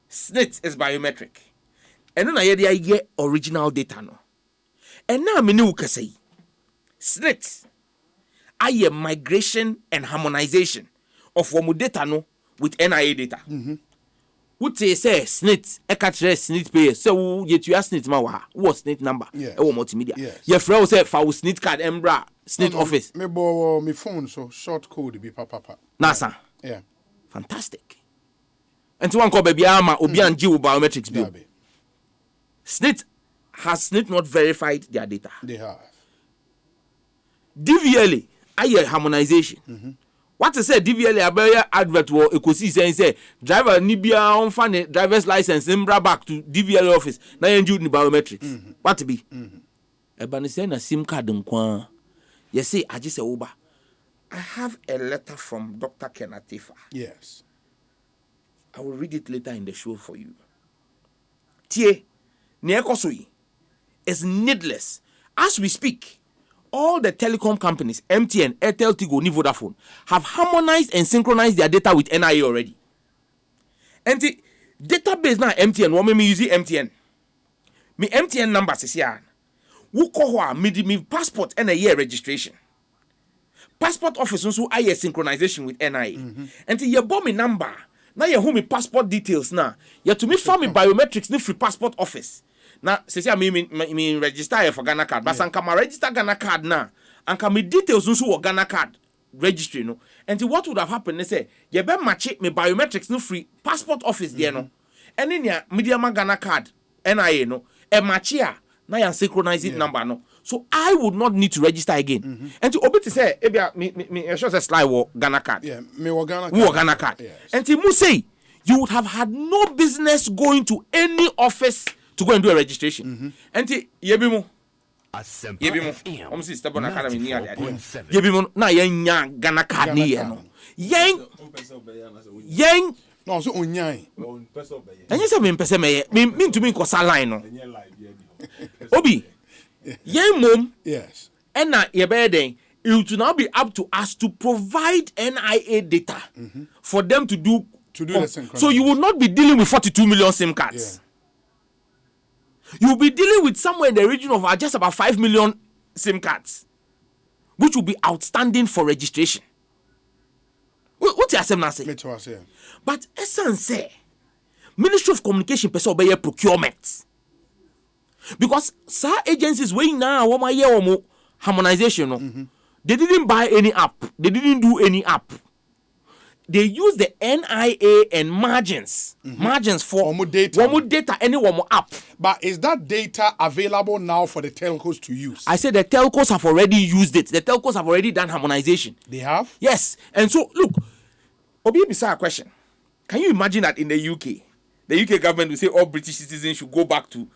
SNIT is biometric. And then I get original data no. And now me know say SNIT I am migration and harmonization of one data no with NIA data. Would say SNIT, catch SNIT pay. So yet you ask SNIT ma what SNIT number? Yes. Multimedia. Yes. Your friend say for SNIT card embra SNIT office. Me borrow my phone so short code be papa. NASA. Yeah. Fantastic. And to one call baby ama obi anji biometrics bill. SNIT has SNIT not verified their data? They have. DVLA, aye harmonization. What to say DVLA abaya advert wo Ekosiisen say driver ni bia on fan driver's license mbra back to DVLA office na yenju ni biometrics. What to be? Eba ni say na SIM card nkwa. You say I just say Uber. I have a letter from Dr. Kenatifa. Yes. I will read it later in the show for you. Tie, Niekosui is needless. As we speak, all the telecom companies, MTN, Airtel, Tigo, ni Vodafone, have harmonized and synchronized their data with NIA already. And the database now MTN, what me use MTN? Me MTN numbers is here. Who call me passport and a year registration. Passport office also I synchronization with NIA. And you bought me number. Now you hold me passport details now. You to me farm me biometrics ni free passport office. Now say I mean register for Ghana card. But anka ma register Ghana card now. Anka me details also for Ghana card registry no. And what would have happened? They say you be match me biometrics no free passport office there no. And in your media Ghana card NIA no. E match here. Now you synchronize it number no. So I would not need to register again. And to obey to say, me sure say slide wo Ghana card. Yeah, me wo Ghana card. Wo Ghana card. Yes. And to say, you would have had no business going to any office to go and do a registration. And to yebimu. Yebimu. Omsi stubborn academy near there. Yebimu na yen Ghana card ni yen no. Yen. No, so onyai. And you say me pese me mean to me ko line no. Obi. Yen mom. Yes. And now it will now be up to us to provide NIA data for them to do the synchronization. So you will not be dealing with 42 million SIM cards. Yeah. You will be dealing with somewhere in the region of just about 5 million SIM cards, which will be outstanding for registration. What you say now? But essence say, Ministry of Communication person obey procurement. Because some agencies weighing now harmonization, they didn't buy any app, they didn't do any app. They use the NIA and margins for one more data, any one more app. But is that data available now for the telcos to use? I said the telcos have already used it. The telcos have already done harmonization. They have? Yes. And so look, Obi beside a question. Can you imagine that in the UK government will say all British citizens should go back to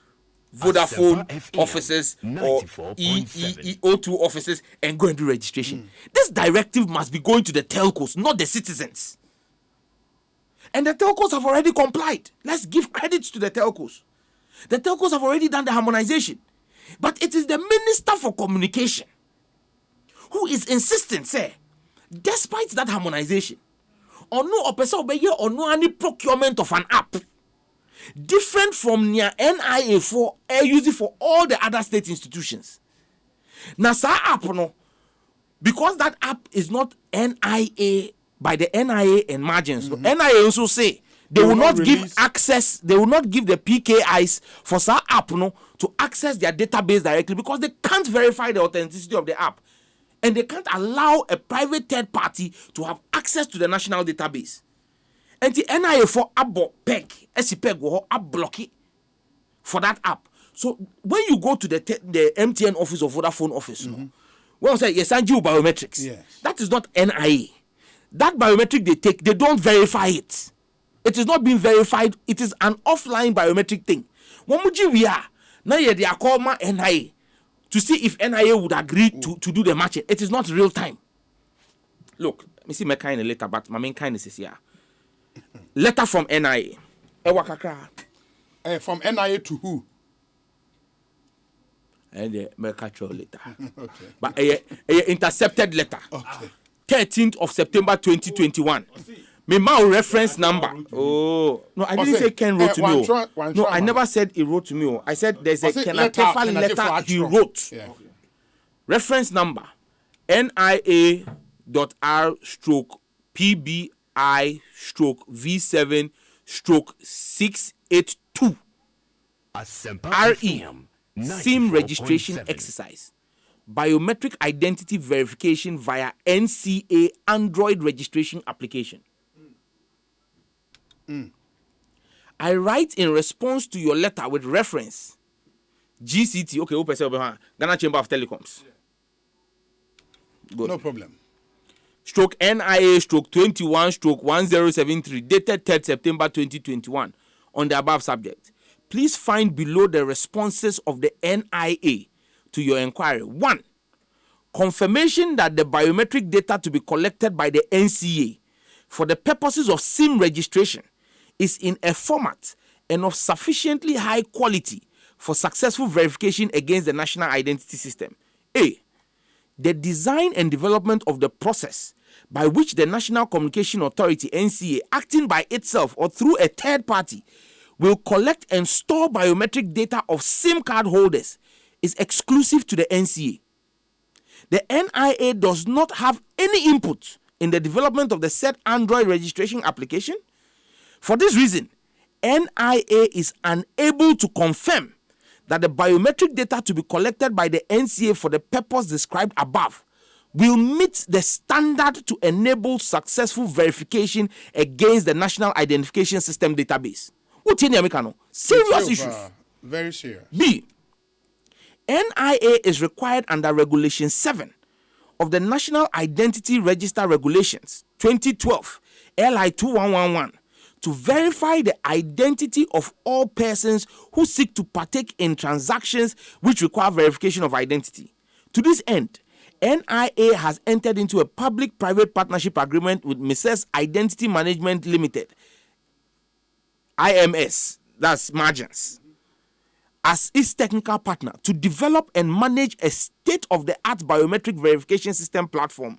Vodafone offices or O2 offices and go and do registration. This directive must be going to the telcos, not the citizens. And the telcos have already complied. Let's give credit to the telcos. The telcos have already done the harmonization. But it is the Minister for Communication who is insisting, say, despite that harmonization, or no or no any procurement of an app different from near NIA for using for all the other state institutions. Now, app no, because that app is not NIA by the NIA and margins. Mm-hmm. NIA also say they will not give access. They will not give the PKIs for some app no to access their database directly because they can't verify the authenticity of the app. And they can't allow a private third party to have access to the national database. And the NIA for abo peg, SPEG will block it for that app. So when you go to the MTN office or Vodafone office, mm-hmm. Well, say yes, and you biometrics. Yes. That is not NIA. That biometric they take, they don't verify it. It is not being verified. It is an offline biometric thing. When we are now they are called NIA. To see if NIA would agree to do the matching. It is not real time. Look, let me see my kind of letter, but my main kindness is here. Letter from NIA. From NIA to who? And the Mercatro letter. Okay. But a intercepted letter. Okay. 13th of September 2021. My reference number. Oh no, I didn't say Ken wrote to me. No, I never said he wrote to me. I said there's a Kenatefa letter he wrote. Yeah. Reference number NIA.R/PBI/V7/682 RE SIM registration exercise. Biometric identity verification via NCA Android registration application. I write in response to your letter with reference GCT, okay, Ghana Chamber of Telecoms. Good. No problem. Stroke NIA stroke 21 stroke 1073 dated 3rd September 2021 on the above subject. Please find below the responses of the NIA to your inquiry. 1. Confirmation that the biometric data to be collected by the NCA for the purposes of SIM registration is in a format and of sufficiently high quality for successful verification against the national identity system. A. The design and development of the process by which the National Communication Authority, NCA, acting by itself or through a third party, will collect and store biometric data of SIM card holders is exclusive to the NCA. The NIA does not have any input in the development of the said Android registration application. For this reason, NIA is unable to confirm that the biometric data to be collected by the NCA for the purpose described above will meet the standard to enable successful verification against the National Identification System database. Serious issues. Very serious. B. NIA is required under Regulation 7 of the National Identity Register Regulations 2012 LI 2111 to verify the identity of all persons who seek to partake in transactions which require verification of identity. To this end, NIA has entered into a public-private partnership agreement with Mrs. Identity Management Limited, IMS, that's Margins, as its technical partner to develop and manage a state-of-the-art biometric verification system platform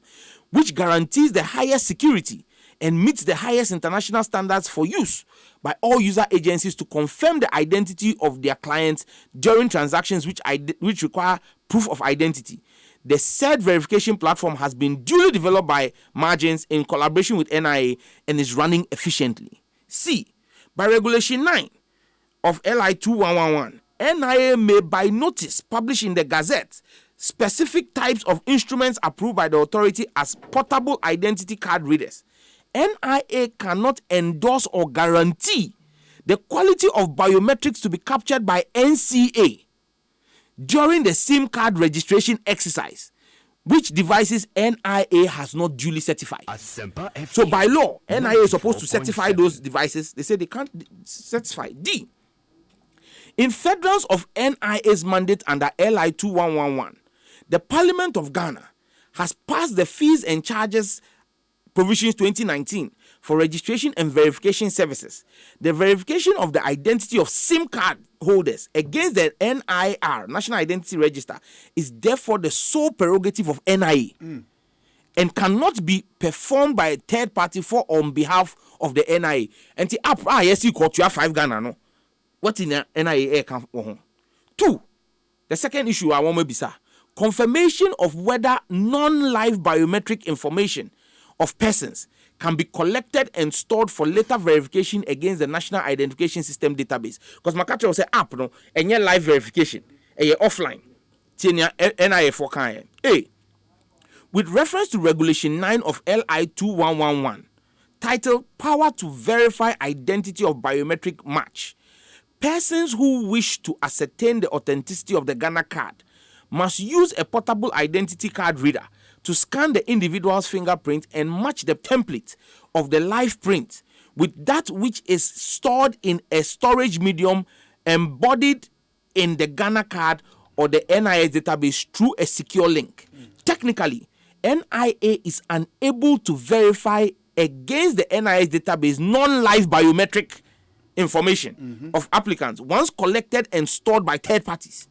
which guarantees the highest security and meets the highest international standards for use by all user agencies to confirm the identity of their clients during transactions which require proof of identity. The said verification platform has been duly developed by Margins in collaboration with NIA and is running efficiently. C. By Regulation 9 of LI 2111, NIA may by notice publish in the Gazette specific types of instruments approved by the authority as portable identity card readers. NIA cannot endorse or guarantee the quality of biometrics to be captured by NCA during the SIM card registration exercise, which devices NIA has not duly certified. So by law, NIA is supposed to certify those devices. They say they can't certify. D. In furtherance of NIA's mandate under LI 2111, the Parliament of Ghana has passed the Fees and Charges Provisions 2019 for registration and verification services. The verification of the identity of SIM card holders against the NIR, National Identity Register, is therefore the sole prerogative of NIA and cannot be performed by a third party for on behalf of the NIA. And the app, yes, you got your 5 Ghana, no? What in the NIA can for? 2. The second issue I want to be, sir, confirmation of whether non-live biometric information of persons can be collected and stored for later verification against the National Identification System database. Because my catcher will say app no, and your live verification, and your offline. NIA for kind. A. With reference to Regulation 9 of LI 2111, titled Power to Verify Identity of Biometric Match, persons who wish to ascertain the authenticity of the Ghana card must use a portable identity card reader to scan the individual's fingerprint and match the template of the live print with that which is stored in a storage medium embodied in the Ghana card or the NIS database through a secure link. Technically, NIA is unable to verify against the NIS database non-live biometric information of applicants once collected and stored by third parties.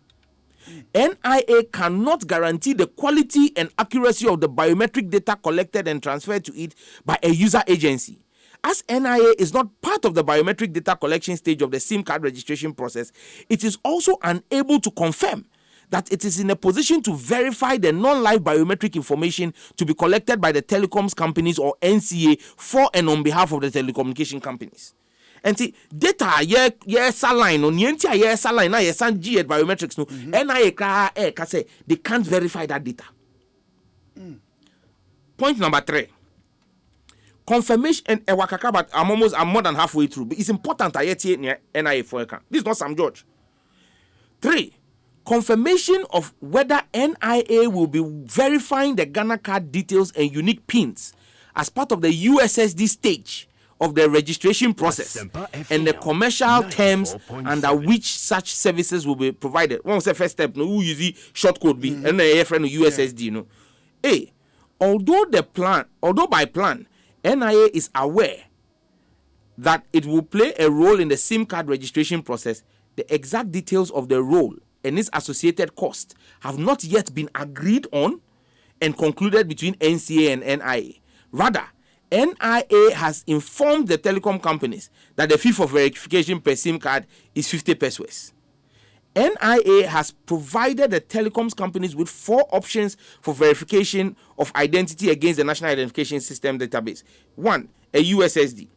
NIA cannot guarantee the quality and accuracy of the biometric data collected and transferred to it by a user agency. As NIA is not part of the biometric data collection stage of the SIM card registration process, it is also unable to confirm that it is in a position to verify the non-live biometric information to be collected by the telecoms companies or NCA for and on behalf of the telecommunication companies. And see, data, saline, on yentia, saline, na yesan G biometrics, no, NIA say they can't verify that data. Point number 3. Confirmation and Ewakaka, but I'm more than halfway through. But it's important I yet NIA for account. This is not Sam George. 3. Confirmation of whether NIA will be verifying the Ghana card details and unique pins as part of the USSD stage of the registration process and the commercial terms under which such services will be provided. One was the first step. No, who use the short code be and a friend USSD. No, A. Although by plan, NIA is aware that it will play a role in the SIM card registration process, the exact details of the role and its associated cost have not yet been agreed on and concluded between NCA and NIA. Rather, NIA has informed the telecom companies that the fee for verification per SIM card is 50 pesos. NIA has provided the telecoms companies with 4 options for verification of identity against the National Identification System database. 1, a USSD.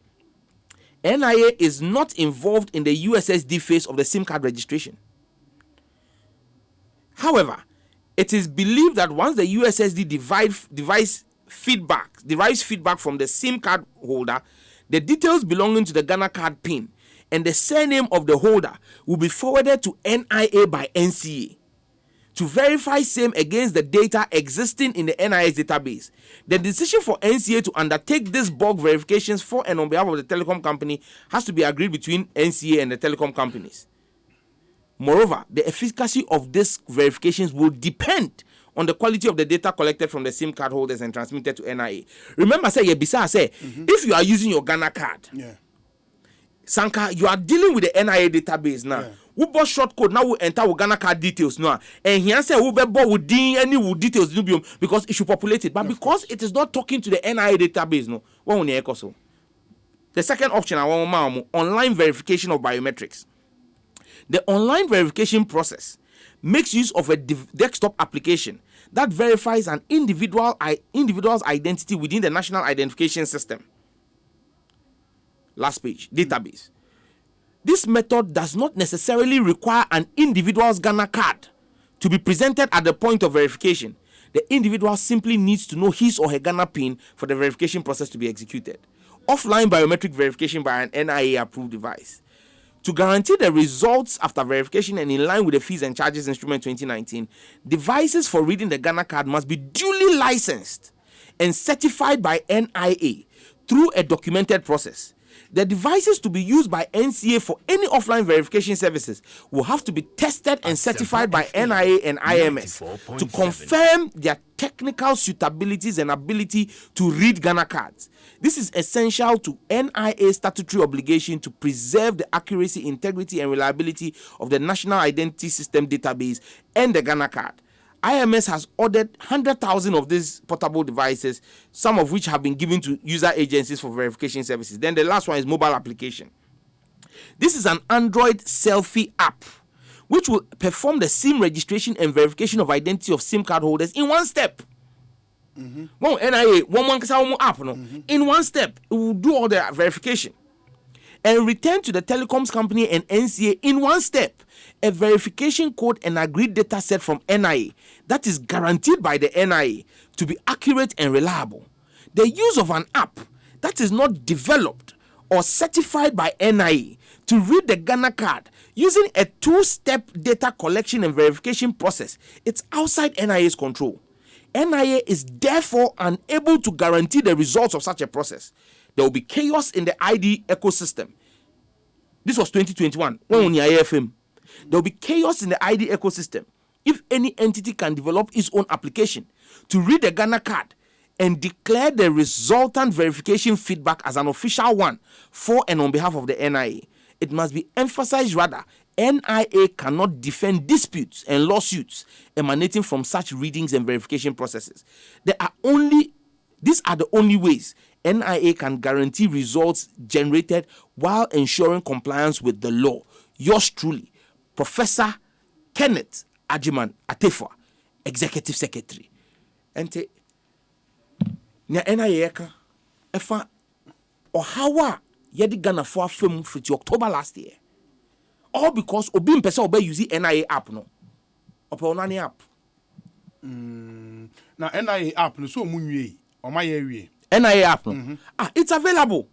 NIA is not involved in the USSD phase of the SIM card registration. However, it is believed that once the USSD derives feedback from the SIM card holder, the details belonging to the Ghana card PIN and the surname of the holder will be forwarded to NIA by NCA to verify same against the data existing in the NIS database. The decision for NCA to undertake this bulk verifications for and on behalf of the telecom company has to be agreed between NCA and the telecom companies. Moreover, the efficacy of these verifications will depend on the quality of the data collected from the SIM card holders and transmitted to NIA. Remember, if you are using your Ghana card, Sanka, you are dealing with the NIA database now. We bought short code now. We enter with Ghana card details now, and here say we bought with any details because it should populate it, but because it is not talking to the NIA database, no. The second option I want online verification of biometrics. The online verification process makes use of a desktop application that verifies an individual's identity within the National Identification System. Last page, database. This method does not necessarily require an individual's Ghana card to be presented at the point of verification. The individual simply needs to know his or her Ghana PIN for the verification process to be executed. Offline biometric verification by an NIA-approved device. To guarantee the results after verification and in line with the Fees and Charges Instrument 2019, devices for reading the Ghana card must be duly licensed and certified by NIA through a documented process. The devices to be used by NCA for any offline verification services will have to be tested and certified by NIA and IMS to confirm their technical suitabilities and ability to read Ghana cards. This is essential to NIA's statutory obligation to preserve the accuracy, integrity, and reliability of the National Identity System database and the Ghana card. IMS has ordered 100,000 of these portable devices, some of which have been given to user agencies for verification services. Then the last one is mobile application. This is an Android selfie app which will perform the SIM registration and verification of identity of SIM card holders in one step. Well, NIA, one app, in one step, it will do all the verification and return to the telecoms company and NCA in one step a verification code and agreed data set from NIA that is guaranteed by the NIA to be accurate and reliable. The use of an app that is not developed or certified by NIA to read the Ghana card using a two-step data collection and verification process, it's outside NIA's control. NIA is therefore unable to guarantee the results of such a process. There will be chaos in the ID ecosystem. This was 2021. When on IFM, there will be chaos in the ID ecosystem if any entity can develop its own application to read the Ghana card and declare the resultant verification feedback as an official one for and on behalf of the NIA. It must be emphasized rather, NIA cannot defend disputes and lawsuits emanating from such readings and verification processes. These are the only ways NIA can guarantee results generated while ensuring compliance with the law. Yours truly, Professor Kenneth Ajiman Atefwa, Executive Secretary. Ente NIA ka efa ohawa yedi Ghana for film friti October last year. All because obi mpese obe use NIA app no. Ope onani app. Na NIA app no so munwie o ma ye wie. NIA app no. It's available.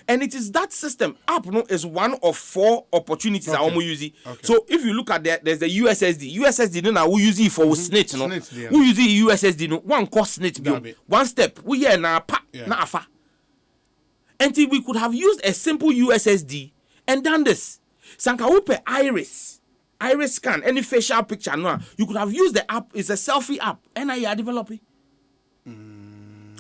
And it is that system. App no is one of 4 opportunities I almost use it. Okay. So if you look at there's the USSD. USSD no na we use it for snitch no. We use it USSD no. One cost snitch bill. One step. We here na pa na afa. Until we could have used a simple USSD and done this. Sanka upe iris scan, any facial picture no. You could have used the app. It's a selfie app. NIA developing.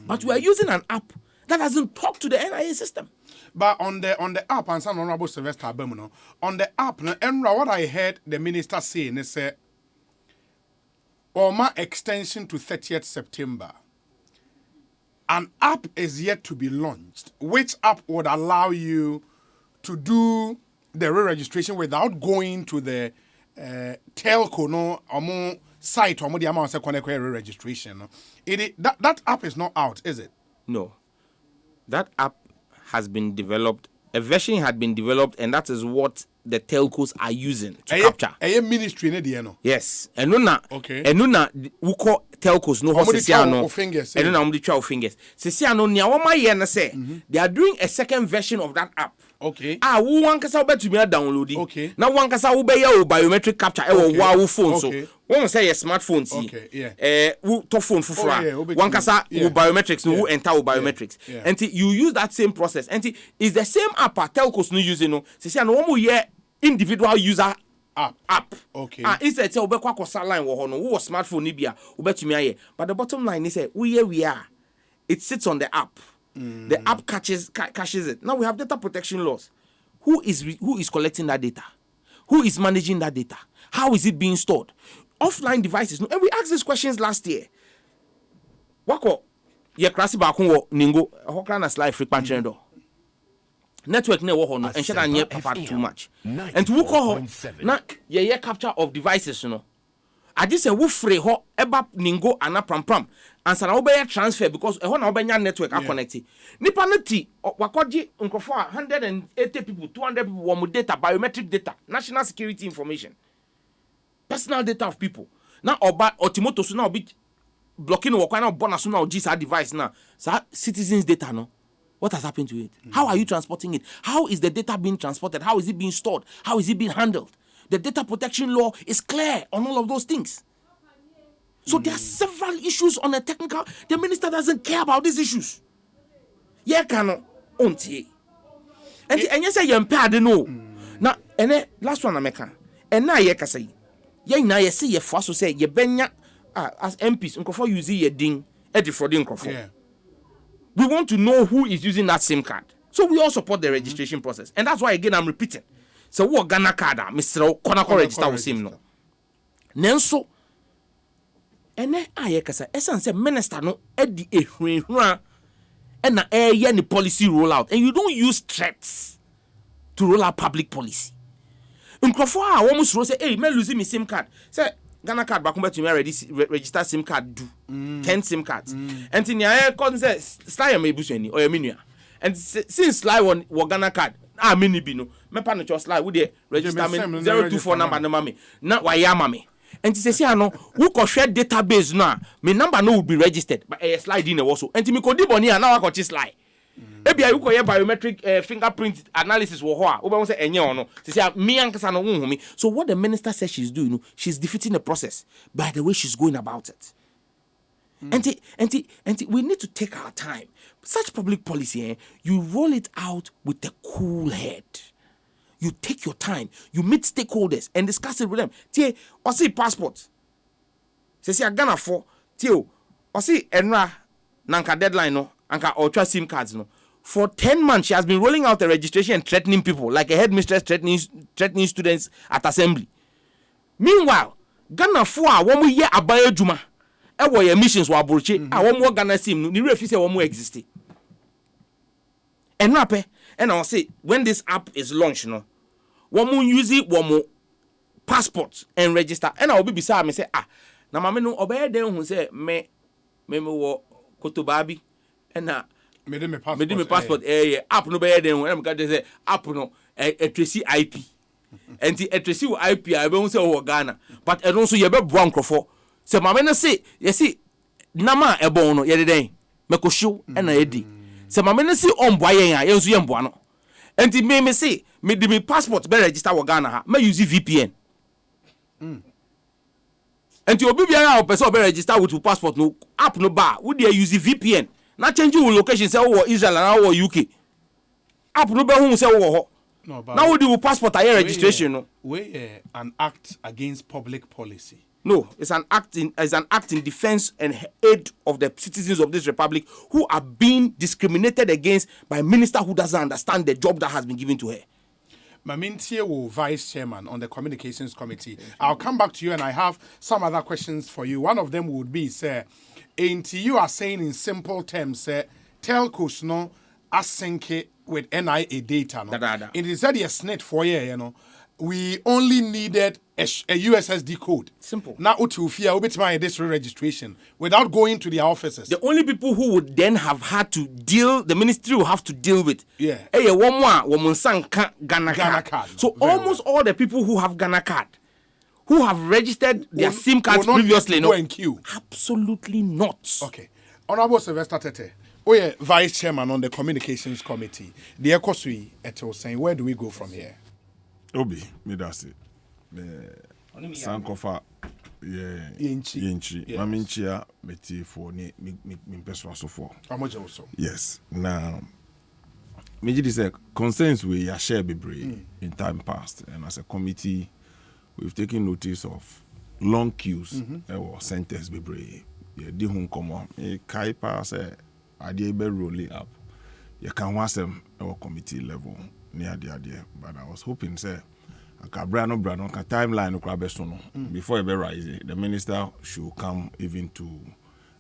But we are using an app that doesn't talk to the NIA system. But on the app, and some honorable Sylvester Abemuno, on the app, what I heard the minister saying is Oma extension to 30th September. An app is yet to be launched. Which app would allow you to do the re-registration without going to the telco no site or the amount of re-registration? No? That app is not out, is it? No. That app has been developed. A version had been developed, and that is what the telcos are using to capture. A ministry, no? Yes. And no okay. And no we call telcos no Sesiano. And no the fingers. Sesiano niawama yena say they are doing a second version of that app. Okay. Who one kasa ube to me download it. Okay. Now one kasa ube ya biometric capture wow phone okay. so one say a smartphone see. Okay, yeah. To phone fufura. One kasa biometrics no enter biometrics. Yeah. And you use that same process. And it's the same app telcos no using no. Sesiano one more individual user app. Okay. Instead say obekwa kosa line wo ho no wo smartphone ni bia obetumi aye. But the bottom line is we are. It sits on the app. The app caches it. Now we have data protection laws. Who is collecting that data? Who is managing that data? How is it being stored? Offline devices. No, and we asked these questions last year. Wako ye krasi ba kun wo ningo ho kana slide frequent trend. Network ne wo ho no and share anye papa too much. And to call ho na ye capture of devices no. I just say wo free ho eba ningo ana pram answer na wo be transfer because e ho na wo be nya network are connected. Nipa no ti wakoji nkofo 180 people 200 people wo data biometric data national security information personal data of people. Now oba otimoto so na obi blocking wo kwa na bona so na oji sa device na sa citizens data no. What has happened to it? How are you transporting it? How is the data being transported? How is it being stored? How is it being handled? The data protection law is clear on all of those things. So there are several issues on a technical. The minister doesn't care about these issues. Yeah, cannot. and you say you're impaired, no. Now, and last one, America, and now you can say, yeah, now you see your first to say, you benya as MPs, and before you see your ding, Eddie for ding. We want to know who is using that SIM card. So we all support the registration process. And that's why, again, I'm repeating. So, what Ghana card, Mr. Konako register with him, no. Nenso, and then I can say, essence, minister, no, Eddie, and na any policy rollout, and you don't use threats to roll out public policy. Nkrofo a almost say, hey, me losing my SIM card. Say Ghana card back to me register SIM card do 10 SIM cards. And in your cause say Sly me busuani or your and since Sly one Ghana card, mini bi no. Me pa no cho Sly wo de register me 024 number no mame. Na wa ya mame. And say say ano who ko share database no me number no will be registered but slide in also. And me ko di boni na wa ko chi Sly. Ebi ayu ko ye biometric fingerprint analysis wo ho a wo be say enye ono say me ankasa no hu me. So what the minister says she's doing, she's defeating the process by the way she's going about it. And we need to take our time. Such public policy, you roll it out with a cool head. You take your time, you meet stakeholders and discuss it with them. Tie, or see passport. Say Ghana for Tio, or see enra nanka deadline no, anka ultra SIM cards no. For 10 months, she has been rolling out a registration and threatening people, like a headmistress threatening students at assembly. Meanwhile, Ghana for one year abaye juma. Ewo your missions wa abroche. One more Ghana SIM no, ni refi say one more exist. And rape, and I'll say when this app is launched, no, one more use it, one more passport and register. And I'll be beside me say, na mama no obey them who say me wo kotobabi and na me passport app no be them when because they say app no a tracy IP. And the tracy IP I be say o Ghana, but and also you be bwan crofo. So mama no say, you see nama ebon no ye den me ko show and na edi. Se mama no see on boy yan ye nso ye mboa no enti me say me di me passport be register wo Ghana ha me use VPN enti obi bia na person be register with your passport no app no ba wo dey use VPN na change your location say wo Israel and wo UK app no be hu say wo ho no now wo di passport aye registration no we an act against public policy. No, it's an act in defense and aid of the citizens of this republic who are being discriminated against by a minister who doesn't understand the job that has been given to her. Mamintie, Vice Chairman on the Communications Committee. I'll come back to you and I have some other questions for you. One of them would be, sir, you are saying in simple terms, sir, telcos no async with NIA data. No? It is said yes, net for you know. We only needed a USSD code. Simple. Now, this registration without going to their offices. The only people who would then have had to deal, the ministry will have to deal with. Yeah. Ghana card. So almost all the people who have Ghana card, who have registered their SIM cards previously, no. In queue. Absolutely not. Okay. Honorable Sylvester Tete, Vice Chairman on the Communications Committee. The Ekosiisen was saying, where do we go from here? Obi, me that's it. Sankofa, Yinchi. Maminchia, Meti for me so for. Also. Yes. Now, me just say concerns we are share be in time past, and as a committee, we've taken notice of long queues or centers be brave. Yeah, di hun komo. Kai pass idea be rolling up. You can watch them our committee level. Near the idea, but I was hoping, say, a timeline before it be rise, the minister should come even to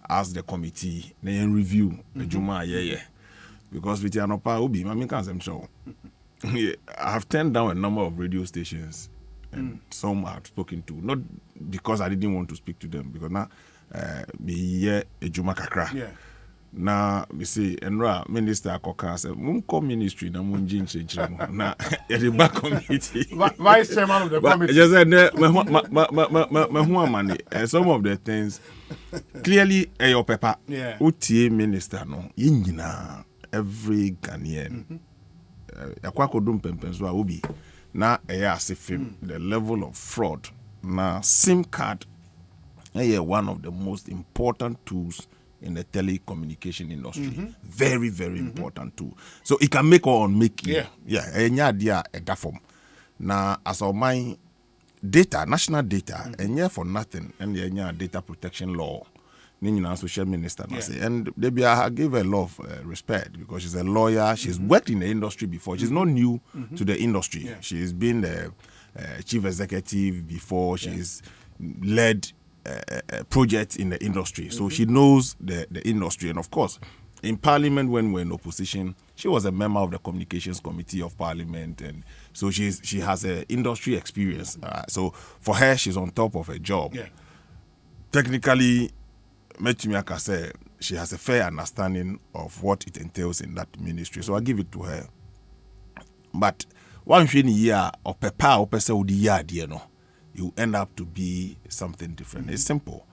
ask the committee, then review the Juma because with Yanopa Obi, I have turned down a number of radio stations, and some I've spoken to, not because I didn't want to speak to them, because now be a Juma Kakra. Yeah. Na me say enra minister akoka say munko ministry na munji nchechira na the back committee vice chairman of the committee just said me hu amani and some of the things clearly your paper utie minister no yingina every Ghanaian yakwakodum pempenso a obi na asifim the level of fraud na SIM card one of the most important tools in the telecommunication industry. Very, very important too. So it can make or unmake you. Yeah, idea at that form. Now, as of my data, national data, and yeah for nothing, and the data protection law. Social minister, and maybe I give her a lot of respect because she's a lawyer. She's worked in the industry before. She's not new to the industry. She's been the chief executive before. She's led projects in the industry, so she knows the industry. And of course, in Parliament when we're in opposition, she was a member of the Communications Committee of Parliament, and so she has an industry experience. So for her, she's on top of her job. Technically, Metumiaka said she has a fair understanding of what it entails in that ministry, so I give it to her. But one year or pepper or you end up to be something different. It's simple.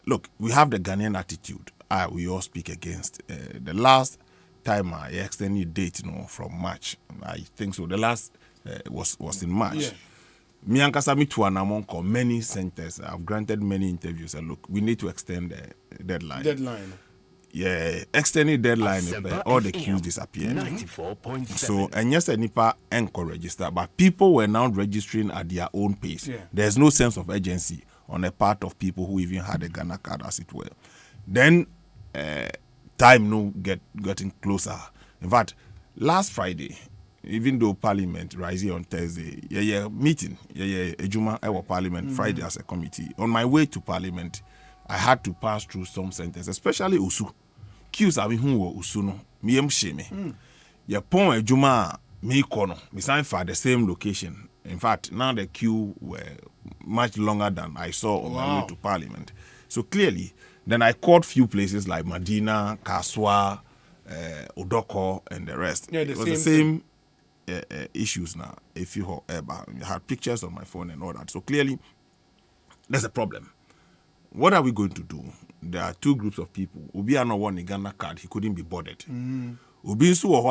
Look, we have the Ghanaian attitude. We all speak against. The last time I extended date, from March, I think so. The last was in March. Me and Kasami to Anamonko, many centers. I've granted many interviews. And look, we need to extend the deadline. Yeah, extending deadline. All the queues disappear. 94.7. So, and yes, NIPA enco register, but people were now registering at their own pace. There's no sense of urgency on the part of people who even had a Ghana card, as it were. Then, time getting closer. In fact, last Friday, even though Parliament rising on Thursday, meeting, Ejuma our Parliament Friday as a committee. On my way to Parliament, I had to pass through some centers, especially Usu. Queues are who Usu no, me shame. Ya pon Ejuma me kono, me sign for the same location. In fact, now the queue were much longer than I saw on my way to Parliament. So clearly, then I called few places like Medina, Kaswa, Odoko, and the rest. It was the same issues now. If you had pictures on my phone and all that, so clearly there's a problem. What are we going to do? There are two groups of people. Obi ano won a Ghana card, he couldn't be boarded. Obi nso wo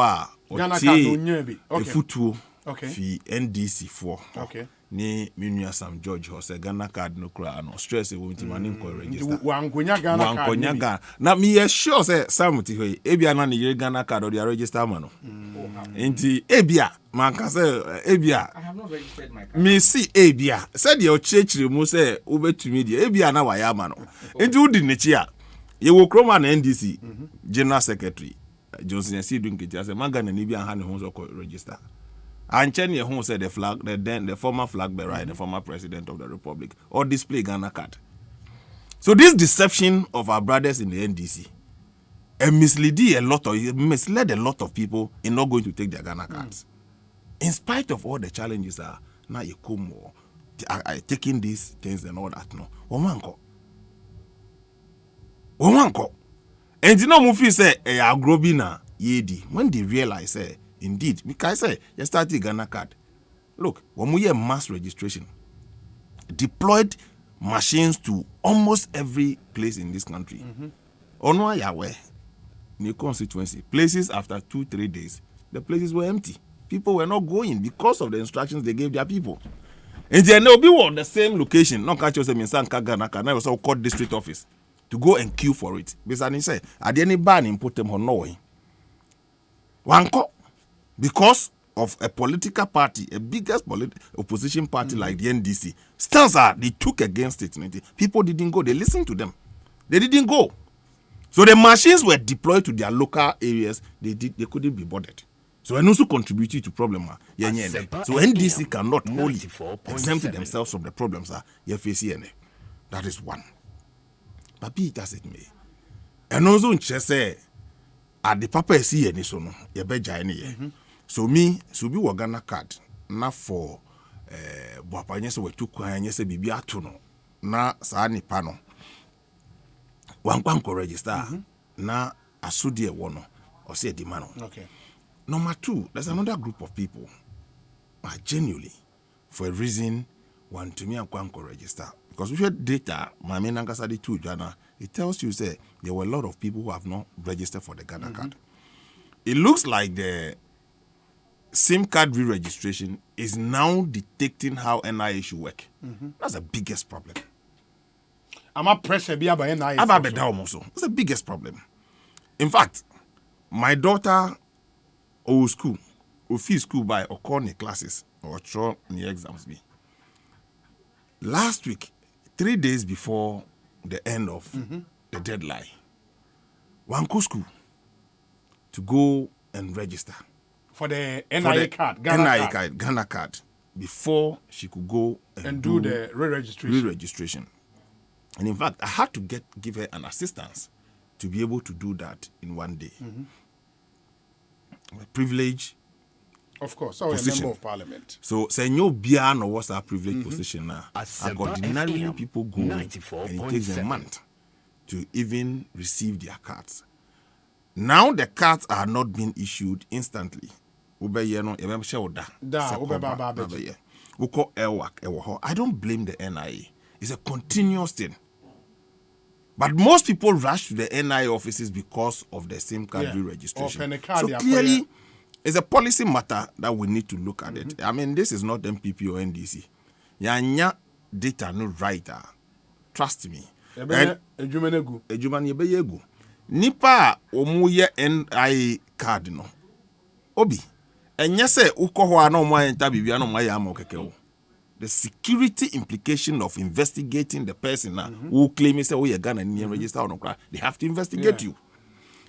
Ghana card onye bi. Futu fi NDC 4. Ni minua Sam George ho say Ghana card no kra no stress e wo nti mani ko register. Wankonya Ghana card. Na me sure say Sam ti hoyi ebia na ne Ghana card or the register man no. Nti ebia man ka say ebia I have not registered my card. Me see ebia said the ochechire mu say obetumi die ebia na waya ma no. Nti udi ne chi a ye wo kroma na NDC General Secretary Johnson Sidun Kiti say magana ni bia ha ne ho so ko register. And Chen Yehun said the former flag bearer and the former president of the republic, or display Ghana card. So this deception of our brothers in the NDC misled a lot of people in not going to take their Ghana cards. In spite of all the challenges now you come taking these things and all that. No, Omanko. And you know Mufi say agrobina yedi when they realize indeed, because I say you started Ghana card. Look, when we have mass registration, deployed machines to almost every place in this country. Onwa Yahweh, new constituency, places after 2-3 days, the places were empty. People were not going because of the instructions they gave their people. And then they'll be on the same location. Not catch yourself in Sanka Ghana card. Now also called district office to go and queue for it. Because I say, at the any ban in put them on Norway. Wanko. Because of a political party, a biggest opposition party like the NDC, stance they took against it. People didn't go. They listened to them. They didn't go. So the machines were deployed to their local areas. They couldn't be boarded. So and also contributed to problem. So NDC cannot wholly exempt themselves from the problems you're facing. That is one. But be it as it may. And also say at the papa see any so no you beja any. So me so be wo Ghana card na for boapanye se wetu kwan nye se bibia ato no na saa nipa no wankwanko register na asodi e wo no o se di man no. Okay. Number 2, there's another group of people genuinely for a reason want to me ankwanko register because we had data my main ankasa too Ghana it tells you say there were a lot of people who have not registered for the Ghana card. It looks like the SIM card re-registration is now dictating how NIA should work. That's the biggest problem. I'm a pressure be about NIA. It's the biggest problem. In fact, my daughter or school, or fee school by or call the classes or throw the exams be. Last week, 3 days before the end of the deadline, one go school to go and register for the NIA card, Ghana card, before she could go and do the re-registration. And in fact, I had to give her an assistance to be able to do that in one day. A privilege. Of course, so a member of parliament. So, say no beyond what's our privileged position now. Ordinarily, people go and it takes a month to even receive their cards. Now the cards are not being issued instantly. I don't blame the NIA. It's a continuous thing. But most people rush to the NIA offices because of the SIM card re-registration. So clearly, it's a policy matter that we need to look at it. I mean, this is not MPP or NDC. Yanya data no writer. Trust me. Nipa omuye NIA card no. Obi. Enyese ukohwa no mwa enta bibia no mwa ya amokeke. The security implication of investigating the person who claims say, oh, you're Ghana and register or not, they have to investigate you.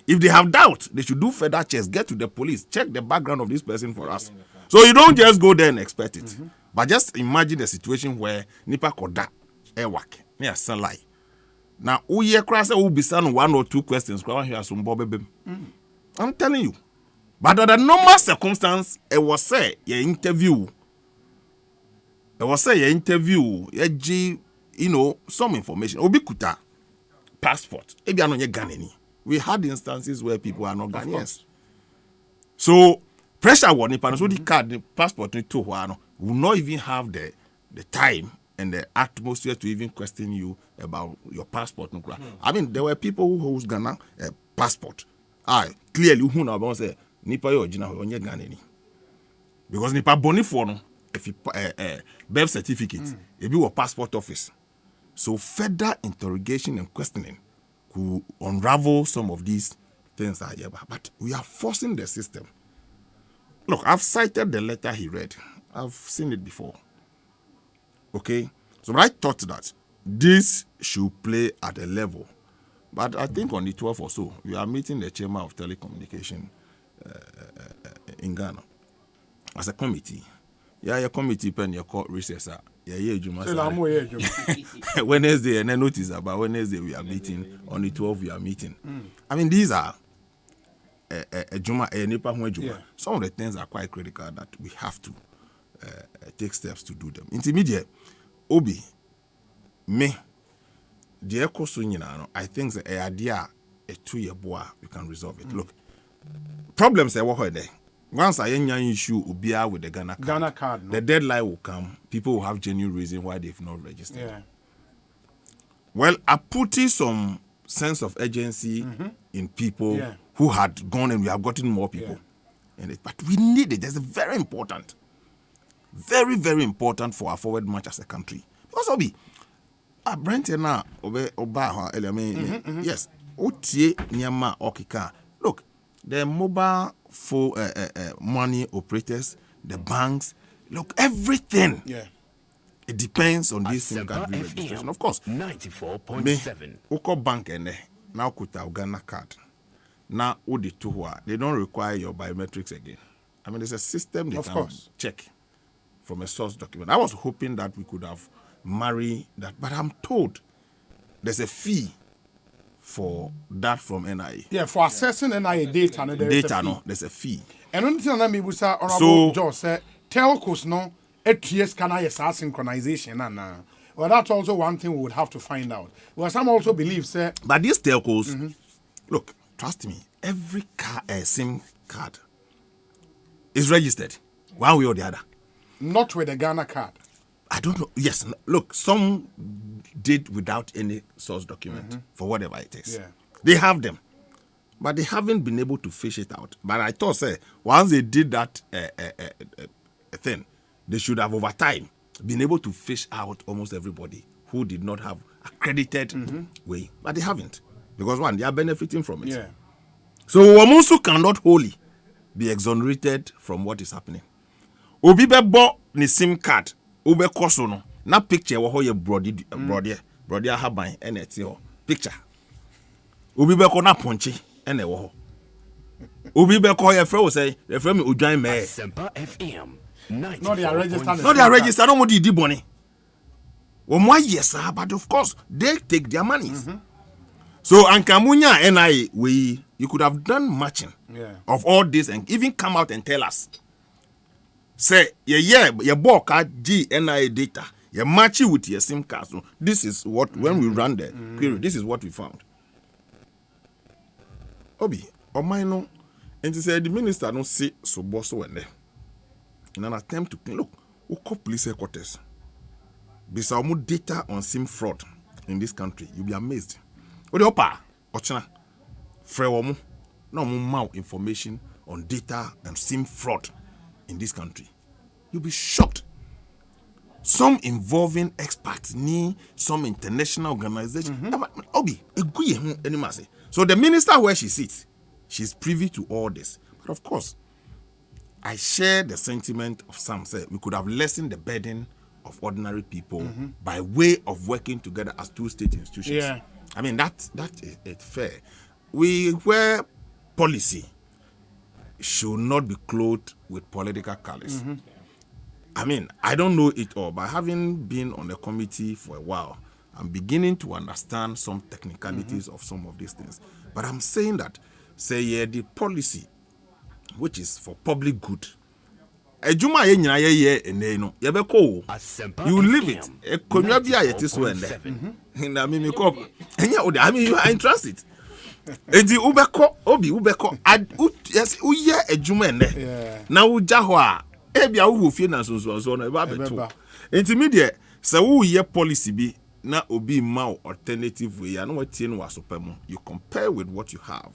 If they have doubt, they should do further checks, get to the police, check the background of this person for us. So you don't just go there and expect it. But just imagine the situation where Nipa Koda, Ewak, near Salai. Now, uye krasa will be son 1 or 2 questions. I'm telling you. But under normal circumstance, it was say your interview. It was say your interview, some information. Obikuta, passport. We had instances where people are not Ghanaians. So pressure one so the card, the passport will not even have the time and the atmosphere to even question you about your passport. I mean, there were people who hold Ghana passport. Clearly who now say nipa yo jina onye Ghanaian. Because nipa boni for no if you birth certificate, if you a passport office. So further interrogation and questioning could unravel some of these things. But we are forcing the system. Look, I've cited the letter he read. I've seen it before. Okay? So I thought that this should play at a level. But I think on the 12th or so, we are meeting the chairman of telecommunication in Ghana as a committee. Yeah, committee pen your court recess. Wednesday, and I notice about Wednesday we are meeting. On the 12th we are meeting. I mean, these are some of the things are quite critical that we have to take steps to do them. Intermediate, Obi, me, the Ekosiisen, I think the idea a 2-year boa we can resolve it. Look, problems are what there. Once I have an issue with the Ghana card, the deadline will come. People will have genuine reason why they've not registered. Yeah. Well, I put in some sense of urgency in people who had gone, and we have gotten more people. Yeah. But we need it. That's very important. Very, very important for our forward march as a country. Because Obi, Brent now, yes, Otie Nyama Okika. Look, the mobile for money operators, the banks, look, everything. Yeah. It depends on this SIM card registration. Of course. 94.7. Oko bank ene now kuta Ghana card. Now they don't require your biometrics again. I mean, there's a system they can check from a source document. I was hoping that we could have married that, but I'm told there's a fee for that from NIA. Yeah, for accessing NIA data, there's a fee. And one thing that me was Honorable George said, telcos no ATS can I synchronization and well, that's also one thing we would have to find out. Well, some also believe, sir. But these telcos, look, trust me, every SIM card is registered one way or the other. Not with the Ghana card. I don't know. Yes, look, some did without any source document for whatever it is. Yeah. They have them, but they haven't been able to fish it out. But I thought, say, once they did that thing, they should have over time been able to fish out almost everybody who did not have accredited way, but they haven't, because one, they are benefiting from it. Yeah. So Wamusu cannot wholly be exonerated from what is happening. Obi be bo ni SIM card, ube koso no, na picture wo ho ye brody haban ene eti ho. Picture. Obi be ko na ponche ene wo ho. Obi be ko ye friend say, the friend me Odwan me. Semper FM. No, they are registered. No, they are registered. No more di money. One yes, but of course they take their monies. So Ankamunya NIA, you could have done matching of all this and even come out and tell us. Say, your bulk G NIA data, you match it with your SIM card. So this is what when we run the query, this is what we found. Obi, or mine, and he said the minister don't see so boss when there. In an attempt to look, who call police headquarters. Bisa more data on SIM fraud in this country, you'll be amazed. Ode opa, ochina, frewomu, no more information on data and SIM fraud in this country. You'll be shocked. Some involving experts, some international organization. Obi, so the minister where she sits, she's privy to all this. But of course, I share the sentiment of some say we could have lessened the burden of ordinary people by way of working together as two state institutions. Yeah. I mean, that is fair. Where policy should not be clothed with political colors. I mean, I don't know it all, but having been on the committee for a while, I'm beginning to understand some technicalities of some of these things. But I'm saying that, say, the policy, which is for public good, you live it. I mean, you are interested. Edi ubeko yes uye ejuma ene na ujahwa ebia wo fie na so na eba beto intermediate se wo ye policy bi na obi ma alternative way na watie no wasopam you compare with what you have,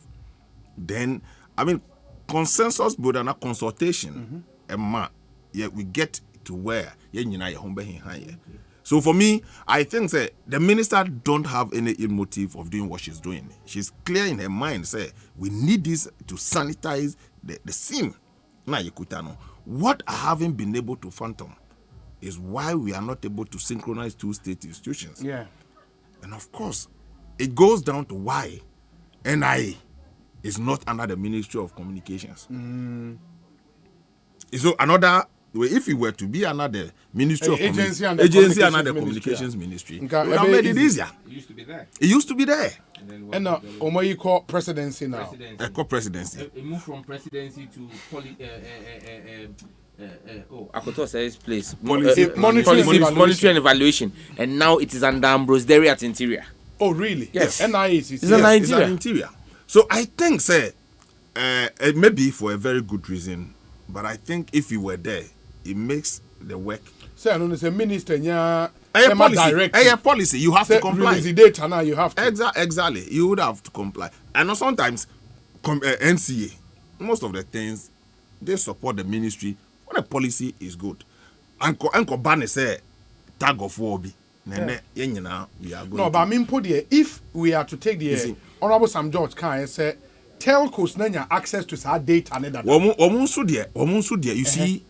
then I mean consensus board and consultation we get to where ye nyina ye hombe hin. So for me, I think that the minister don't have any ill motive of doing what she's doing. She's clear in her mind, say we need this to sanitize the SIM. Now what I haven't been able to fathom is why we are not able to synchronize two state institutions. Yeah. And of course, it goes down to why NIA is not under the Ministry of Communications. So another way, if it were to be another Ministry of Agency another Communications Ministry, it would have made it easier. It used to be there. It used to be there. And now, you call presidency now. Presidency. It moved from presidency to Akoto says place. Monitoring and evaluation. And now it is under Ambrose Derry at Interior. Oh, really? Yes. NIA is It's an interior. So I think, say, it may be for a very good reason, but I think if you were there, it makes the work. Say, I don't know, say minister, policy. You have to comply. Release the data now, you have to. Exactly. You would have to comply. And sometimes, NCA, most of the things, they support the ministry when the policy is good. Uncle Barney say, tag of war be. We are going no, but I mean, if we are to take the Honorable Sam George can say, telcos nanya access to our data and that. You see,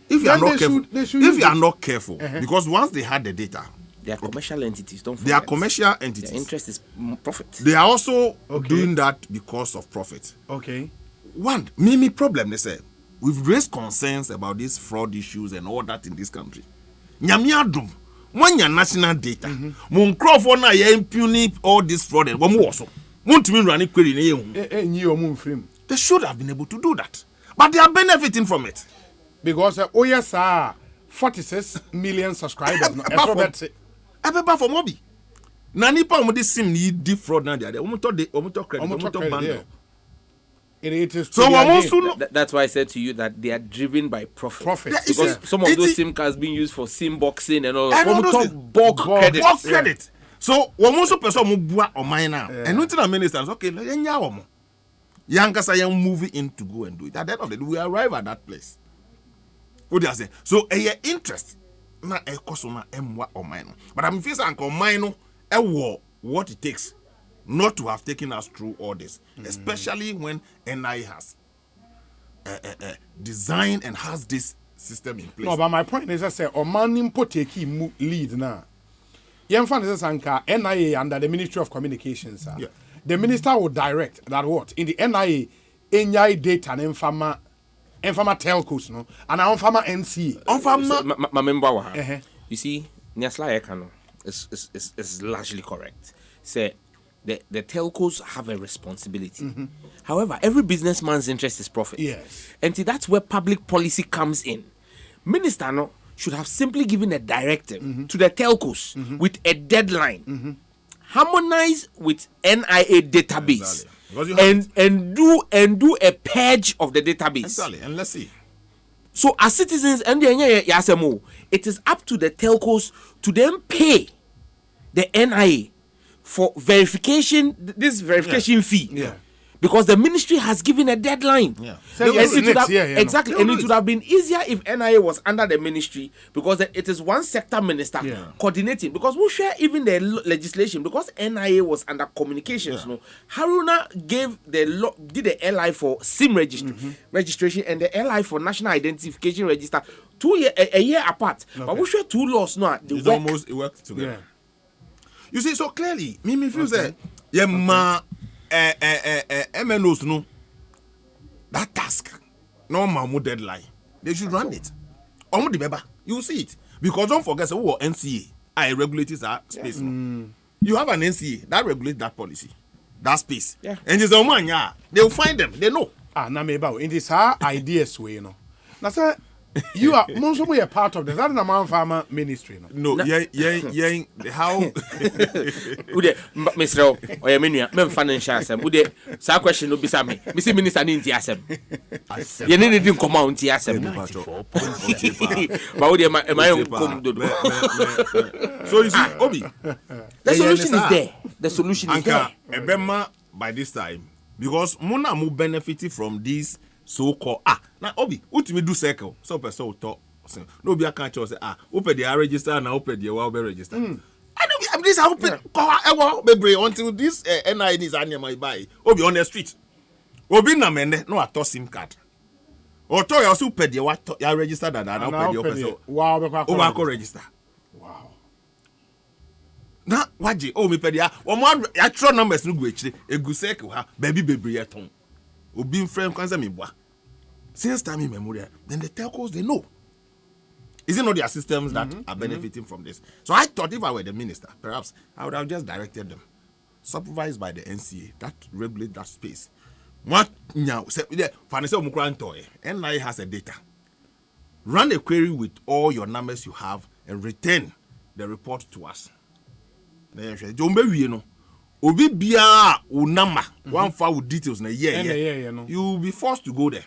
if you are not careful, because once they had the data, they are commercial entities. Don't forget. They are commercial entities. Their interest is profit. They are also doing that because of profit. Okay. One, me problem, they say, we've raised concerns about these fraud issues and all that in this country. Nyamiadum, when your national data, mon crowd na ye impugn all this fraud and one more so. They should have been able to do that, but they are benefiting from it because 46 million subscribers. Everybody for Mobi. Nani pa omo sim ni deep fraud na there. Omo to credit. It is so that's why I said to you that they are driven by profit. Because some of those SIM cards being used for SIM boxing and all. Bulk credit. So woman person mo bua o mine now. And nothing the ministers okay, nya womo. Yankasa yan moving in to go and do it. At the end of the day, we arrive at that place. What do I say? So your interest na ekoso na emwa o mine. But I'm feeling uncle mine what it takes not to have taken us through all this, especially when NI has designed and has this system in place. No, but my point is, I say, Oman take lead now. Young fan is Anka NIA under the Ministry of Communications. Yeah. The minister will direct that what in the NIA, NI data and infama telcos, no, and infama NCA. You see, Nyasla Ekano is largely correct. Say the telcos have a responsibility. However, every businessman's interest is profit. Yes. And see, that's where public policy comes in. Minister no should have simply given a directive to the telcos with a deadline. Harmonize with NIA database. Exactly. And do a purge of the database. Exactly. And let's see. So as citizens, it is up to the telcos to then pay the NIA for verification, this verification fee. Yeah. Because the ministry has given a deadline. Yeah. Exactly. And it would have been easier if NIA was under the ministry, because it is one sector minister coordinating. Because we share even the legislation, because NIA was under communications. No, Haruna did the LI for SIM registration and the LI for national identification register a year apart. Okay. But we share two laws now. It works together. Yeah. You see, so clearly, me feel that MNOs no that task no mamu deadline. They should run it. You see it. Because don't forget NCA regulates our space. You have an NCA that regulates that policy, that space. Yeah. And there's a man, they'll find them. They know. In this ideas way, you know. That's you are most of a part of this. That is a man farmer ministry. No, how Mr. Oyemenia, financial assembly. Would the question will be some Mr. Minister in the assembly. You need to come out the assembly. But would my own come to so you see, Obi, the solution is there. The solution is there. Ebema by this time, because Mona mu benefited from this so-called now Obi, ultimately do circle. So person will talk. No be a catch or say open the register and open the well register. I know this open until this NI is animal buy. Obi on the street. Obi na mende no a SIM card. Or to you super the what you register that and open the person. Wow, register. Wow. Na waje me pedia o mo actual numbers no go echi egu circle ha baby yeton. Obi friend kwanza me boa. Since time immemorial, then the telcos they know. Is it not their systems that are benefiting from this? So I thought if I were the minister, perhaps I would have just directed them, supervised by the NCA that regulate that space. What now? NIA has a data. Run a query with all your numbers you have and return the report to us. Obi bia number one file with details na you will be forced to go there.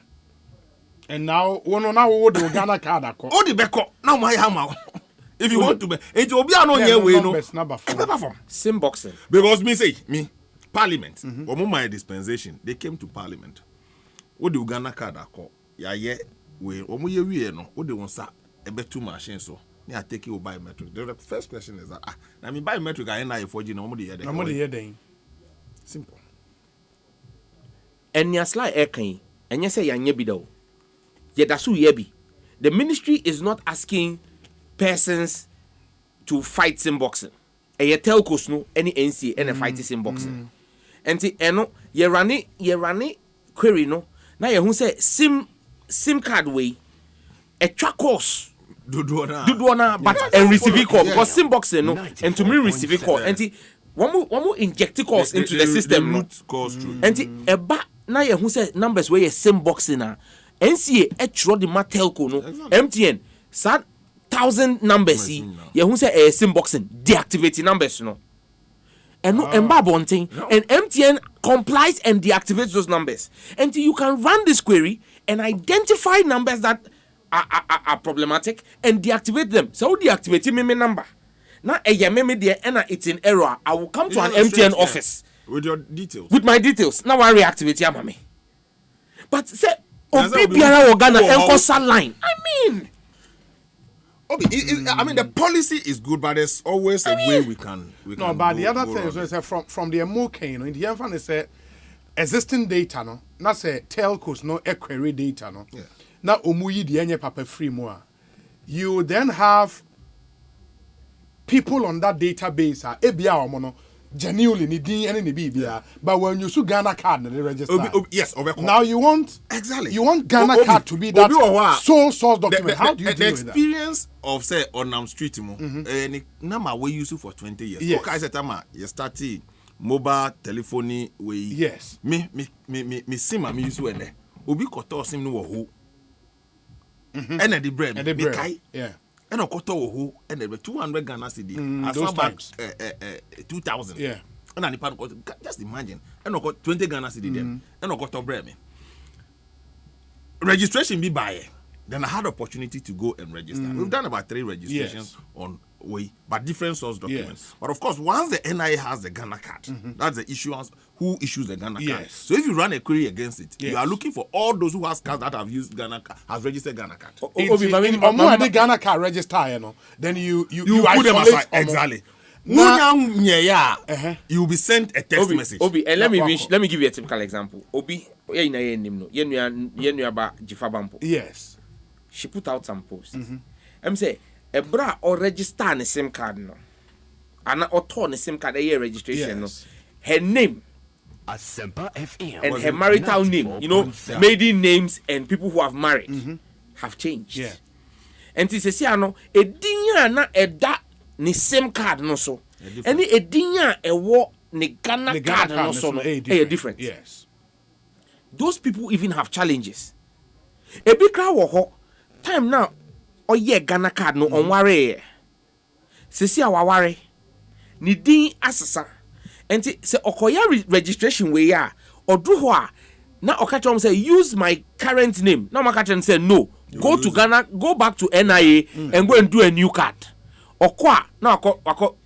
And now what the Ghana card oh the beko now my hammer if you want to be it will be no here way no number form sim boxing because me parliament my dispensation they came to parliament what the Ghana card we we no what they want sa two machines so I take you biometric. The first question is that I mean biometric I NIA 4G no more the simple. And Nyasla Ekan, and you say Yanya Bido. Yedasu Yebi. The ministry is not asking persons to fight sim boxing. And ye telcos no any NCA and a fight sim boxing. And ti eno ye rani query no. Now ye who say sim card way a track course. Duduana, but and receive call because sim boxing no and to me receive call and ti one more inject calls into the system no and ti eba na ye who say numbers where ye sim boxing na NCA etro the telco no MTN sad 1,000 numbers ye who say sim boxing deactivate numbers no and no emba bonting and MTN complies and deactivates those numbers until you can run this query and identify numbers that are problematic and deactivate them. So deactivate me number. Now me there and it's in error. I will come to an MTN office with your details. With my details. Now I reactivate ya mami. But say Obi Biara Ghana Enkosa line. I mean I mean, the policy is good, but there's always a way we can. No, but the other thing is from the MOK, in the end, they say existing data, no, not say telcos, no query data, no. Yeah. Now, umuyi the enye papa free more. You then have people on that database, ebia omono. Genuinely, ni din any bibia, but when you see Ghana card, they register. Yes, now you want Ghana card to be that sole source document. How do you deal with that? The experience of say on street mo, number we use for 20 years. Yes. Okay, I said you start mobile telephony way. Yes. Me sim me use when obi koto sim no wo. And the bread, yeah. And a quarter who and there were 200 Ghana cedi. As those far times. back 2000. Yeah. And I just imagine. And I got 20 Ghana cedi them. And I got to bread me. Registration be by. Then I had opportunity to go and register. We've done about 3 registrations on way, but different source documents. Yes. But of course, once the NIA has the Ghana card, that's the issuance. Who issues the Ghana card? Yes. So if you run a query against it, Yes. you are looking for all those who has cards that have used Ghana card, has registered Ghana card. The Ghana card register, you know, then you put them aside. Exactly. You will be sent a text message. Obi, and let me give you a typical example. Obi, yes. She put out some posts. I'm say a bra or register on the same card no. And or turn the same card a year registration no. Her name and her marital name, you know, maiden names and people who have married have changed. Yeah. And this is no a dinya na a da ni same card no so. And a dinya a wo ni Ghana card no so no a different. Yes. Those people even have challenges. A big crowd wo time now or ye Ghana card no on ware. Sisi awaware ni din asesa. Enti se okoya registration we ya odu ho a na okachom say use my current name. Now makachom say no. Go to Ghana, go back to NIA and go and do a new card. Okwa now wako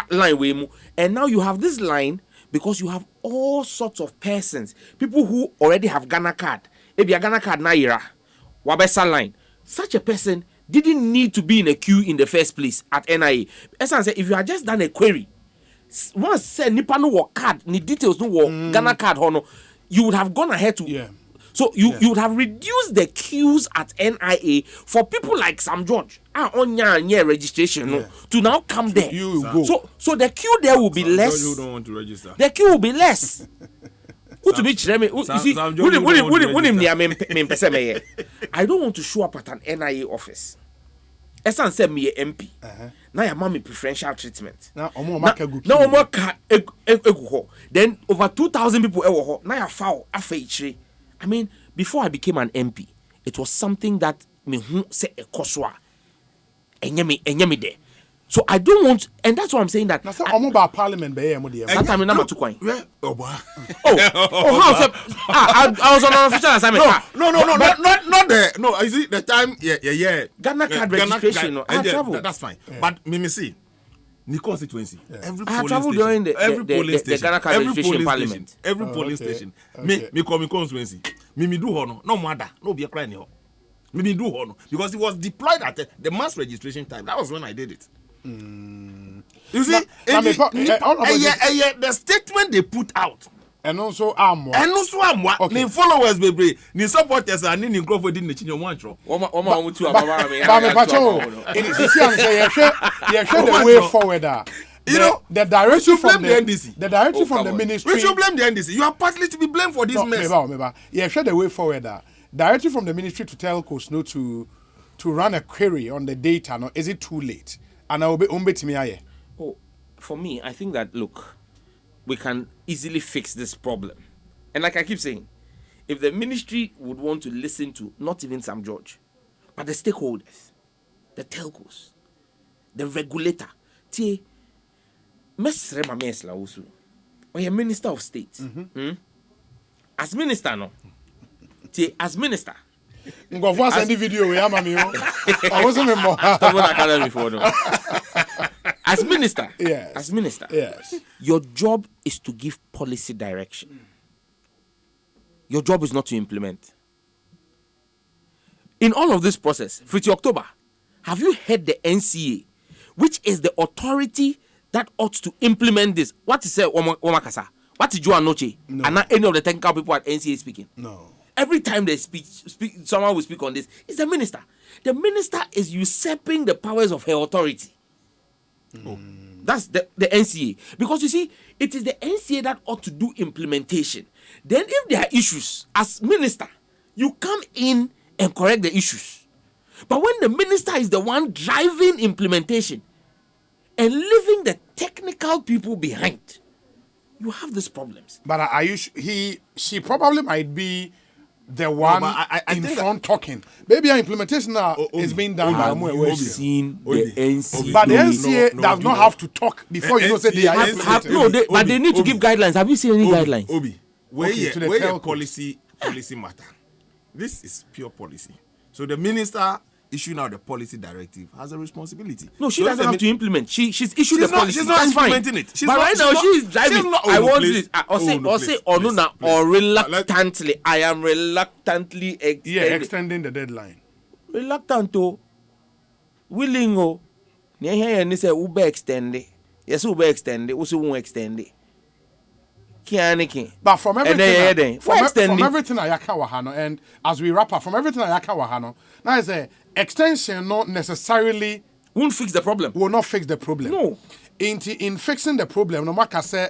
line we mu. And now you have this line because you have all sorts of persons, people who already have Ghana card. Ebi Ghana card na ira. Wabesa line. Such a person didn't need to be in a queue in the first place at NIA. Essence say if you had just done a query, once said nipa no work card, ni details no work Ghana card hono, you would have gone ahead to. So you would have reduced the queues at NIA for people like Sam George on registration to now come there. You go. So the queue there will be less. You don't want to register. The queue will be less. Who to be you see, I don't want to show up at an NIA office. Esan send me a MP. Now your mommy preferential treatment. Now then over 2,000 people ewo. Now your foul afeichire. I mean, before I became an MP, it was something that me who say a koswa. Enyemi there. So I don't want, and that's why I'm saying that. About Parliament, that time number 2 coin. How I was on an official assignment. No. You see the time, yeah. Ghana card registration. I travel. That's fine. But me see, the constituency. Every I travel during the Ghana card registration in Parliament. Every polling station. Me call me constituency. Me do hono. No matter. No be a crying here. Me do hono because it was deployed at the mass registration time. That was when I did it. You see, the statement they put out, and also ni followers baby, ni supporters and ni Crawford didn't change one show. But the way forward. You know the direction from the NDC. The direction from the ministry. We should blame the NDC. You are partly to be blamed for this mess. Yeah, share the way forward. Directly from the ministry to telcos to run a query on the data. No, is it too late? And I will be for me, I think that look, we can easily fix this problem. And like I keep saying, if the ministry would want to listen to not even Sam George, but the stakeholders, the telcos, the regulator, or a minister of state, as minister, no, as minister. Go send the video. I wasn't more. As minister, yes. As minister, yes. Your job is to give policy direction. Your job is not to implement. In all of this process, 50 October, have you heard the NCA, which is the authority that ought to implement this? What is it, Omakasa? What is Joan Noche? No. And not any of the technical people at NCA speaking. No. Every time they speak, someone will speak on this. It's the minister. The minister is usurping the powers of her authority. That's the NCA. Because you see, it is the NCA that ought to do implementation. Then if there are issues, as minister, you come in and correct the issues. But when the minister is the one driving implementation and leaving the technical people behind, you have these problems. But she probably might be the one but I in think front talking. Maybe our implementation now is being done by Have Amwe you Wesi. seen Obi. the NCA? But the No, NCA no, does do not not. have to talk before you know say they are NCA implementing. No, but they need to Obi. give guidelines. Have you seen any guidelines? Obi, where Okay, to the your telco. policy matter. This is pure policy. So the minister issuing out the policy directive has a responsibility. No, she So doesn't have to implement. She's issued She's the not- policy. she's not That's fine. implementing it. She's But not- right she's now not- she is driving. she's not- oh, I no, want please. this. Oh, no, please, Or please. reluctantly. I am reluctantly Extending the deadline. reluctant to willing o. Near here and say ube extend it. Yes, ube extend it. Also won't extend it. Kianiki. But from everything, From everything Ayaka Wahano, and as we wrap up, from everything Ayaka Wahano, now is a extension not necessarily Won't fix the problem. will not fix the problem. No. In fixing the problem, no matter say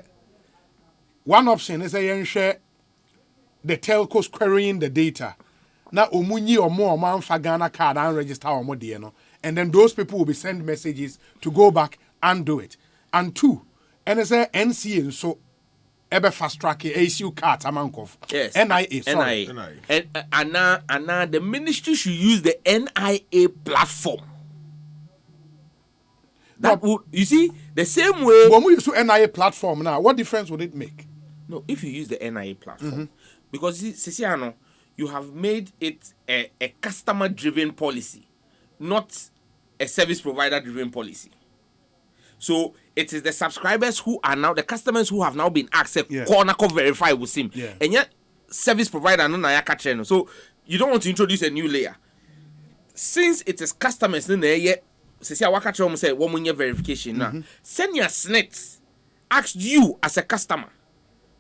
one option is a share the telcos querying the data. Now omunyi or more man for Ghana card and register or more no. And then those people will be sent messages to go back and do it. And two, and it's a NCA so ebe fast track ACU card amankov. Yes. NIA, sorry. NIA. And now the ministry should use the NIA platform. That would, you see, the same way. When we use NIA platform now, what difference would it make? No, if you use the NIA platform, because Sisiano, you have made it a customer-driven policy, not a service provider-driven policy. So it is the subscribers who are now the customers who have now been asked Yeah. corner verify with SIM, Yeah. and yet service provider no na yaka channel. So you don't want to introduce a new layer. Since it is customers no na yet say waka channel say one year verification now. Send your SNET asked you as a customer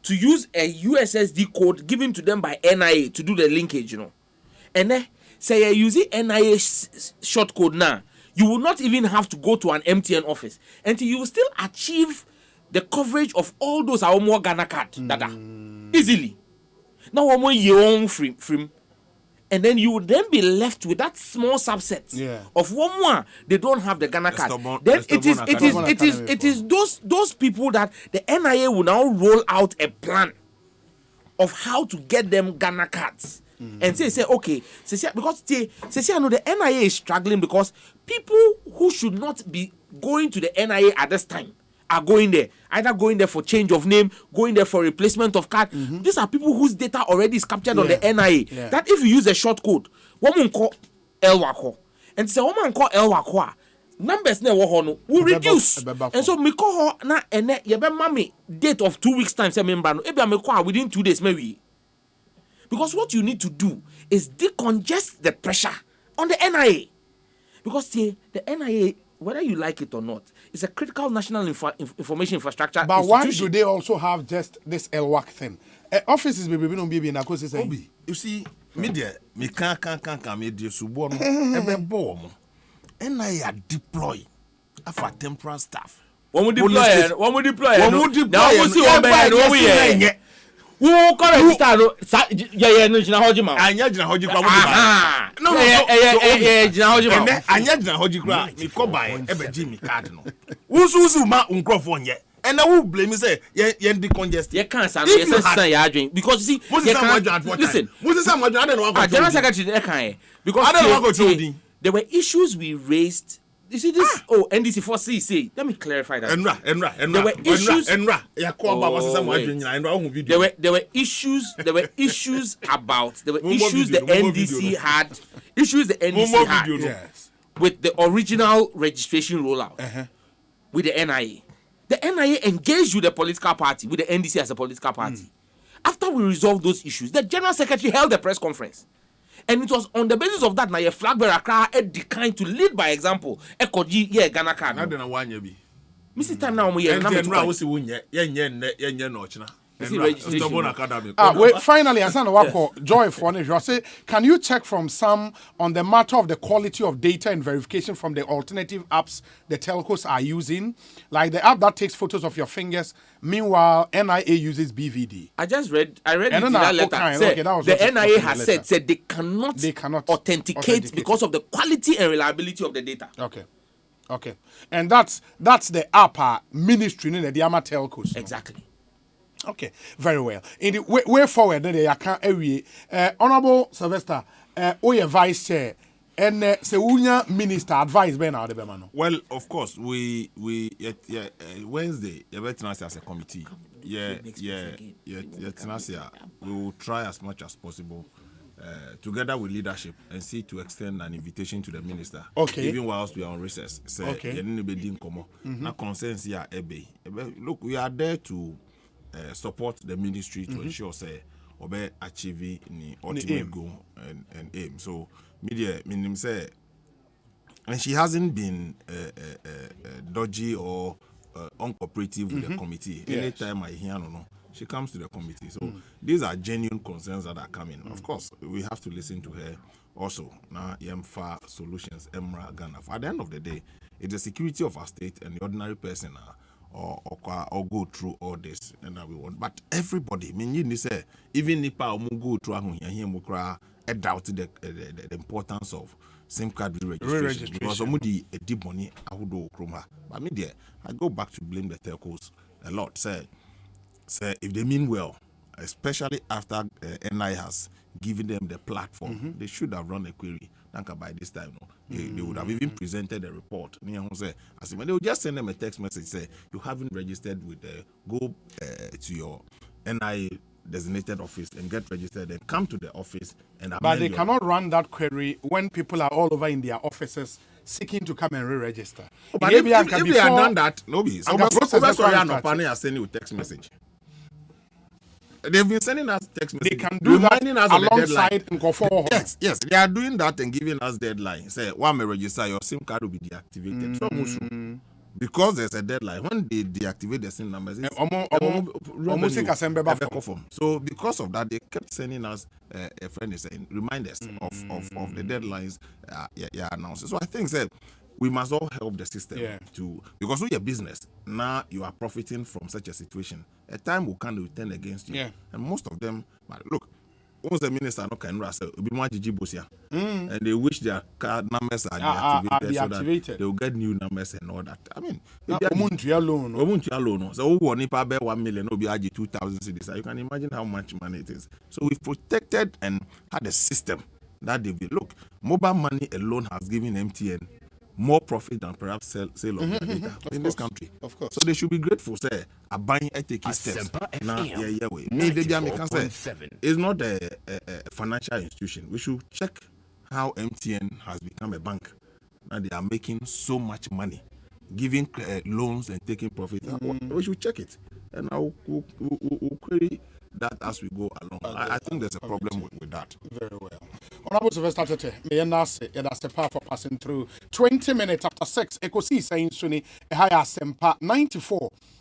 to use a USSD code given to them by NIA to do the linkage, you know. And then say you're using NIA short code now, you will not even have to go to an MTN office until you will still achieve the coverage of all those Aomo Ghana card data easily. Now Aomo your own free. And then you would then be left with that small subset of one more they don't have the Ghana card. Then it is those people that the NIA will now roll out a plan of how to get them Ghana cards. And say okay, because I know the NIA is struggling because people who should not be going to the NIA at this time are going there, either going there for change of name, going there for replacement of card. These are people whose data already is captured on the NIA. That if you use a short code, one will call Elwako, and say one man call Elwako, numbers ne will reduce. And so me call her na and yebe mami date of 2 weeks time. Say member no, ebi me call within 2 days maybe. Because what you need to do is decongest the pressure on the NIA. Because the NIA, whether you like it or not, is a critical national information infrastructure. But why do they also have just this LWAC thing? Offices be no be na cause say. Obi, you see, media me can media subo no ebe bo mo. NIA deploy afa temporary staff. One would deploy. Now we see one by who correct start no jina hoji ma. Anya jina hoji kwa mo ba. No, jina hoji ma. Anya jina hoji kwa me ko buy ebe gi me card no. Wusu ma unkrofo nye. And now who blame me say ye decongest. You can't say you adwin because you see listen. General Secretary because there were issues we raised. You see this? NDC4C say. Let me clarify that. There were issues. There were issues. There were issues about. There were issues the NDC had. Issues the NDC had with the original registration rollout with the NIA. The NIA engaged with the political party, with the NDC as a political party. After we resolved those issues, the General Secretary held a press conference. And it was on the basis of that na your flag bearer cry declined to lead by example. Ekoji yeah Ghana card. Na de na wanya bi. Missy time now we And then now we see wunya yenye no china. Stubborn academy. Wait, finally, as Joy for I say, can you check from some on the matter of the quality of data and verification from the alternative apps the telcos are using, like the app that takes photos of your fingers? Meanwhile, NIA uses BVD. I read it in that letter. The NIA has said they cannot authenticate because of the quality and reliability of the data. Okay, and that's the app ministry in the Diama telcos. Exactly. Okay, very well. In the way forward, I can't Honorable Sylvester, your vice chair, and Sewunya minister advice Ben out the Well, of course, we Wednesday, as a committee. We will try as much as possible. Together with leadership and see to extend an invitation to the minister. Okay. Even whilst we are on recess. Say, okay. Now concerns here, look, we are there to support the ministry to ensure say obe achieve the ultimate goal and aim. So media minim say, and she hasn't been dodgy or uncooperative with the committee. Yes. Anytime I hear no, she comes to the committee. So these are genuine concerns that are coming. Of course, we have to listen to her also. Now, EMFA solutions, EMRA, Ghana. At the end of the day, it's the security of our state and the ordinary person or go through all this and that we want. But everybody, I mean, you say, even Nipa go through and doubt the importance of SIM card registration. Because somebody a deep money, I would do Chroma. But me there, I go back to blame the telcos a lot. Say if they mean well, especially after NI has given them the platform, they should have run a query. By this time, they would have even presented a report. They would just send them a text message, say, you haven't registered with go to your NI designated office and get registered and come to the office and but they cannot run that query when people are all over in their offices seeking to come and re-register. But if they had done that, nobody. So are sending you text message. They've been sending us text messages. They can do that us alongside Yes, they are doing that and giving us deadline. Say, one may register, your SIM card will be deactivated. So, because there's a deadline, when they deactivate the SIM numbers, so because of that, they kept sending us a friend is saying reminders of the deadlines announced. So I think that we must all help the system to, because we are business now, you are profiting from such a situation. A time will come to turn against you, and most of them look. Once the minister no can rasa, and they wish their card numbers are deactivated, so that they will get new numbers and all that. I mean, so 1 million, will be 2,000 cedis. You can imagine how much money it is. So we've protected and had a system that they will look. Mobile money alone has given MTN more profit than perhaps sale of their data in this country. Of course. So they should be grateful, say, a buying a taking steps. Now, way. It's not a financial institution. We should check how MTN has become a bank. Now they are making so much money, giving loans and taking profit. We should check it. And we'll query that as we go along. I think there's a problem with that. Very well. Honorable Sylvester Tete, may I say that's a part for passing through 20 minutes after 6. Ekosiisen Suni, Ehaya Sempa 94.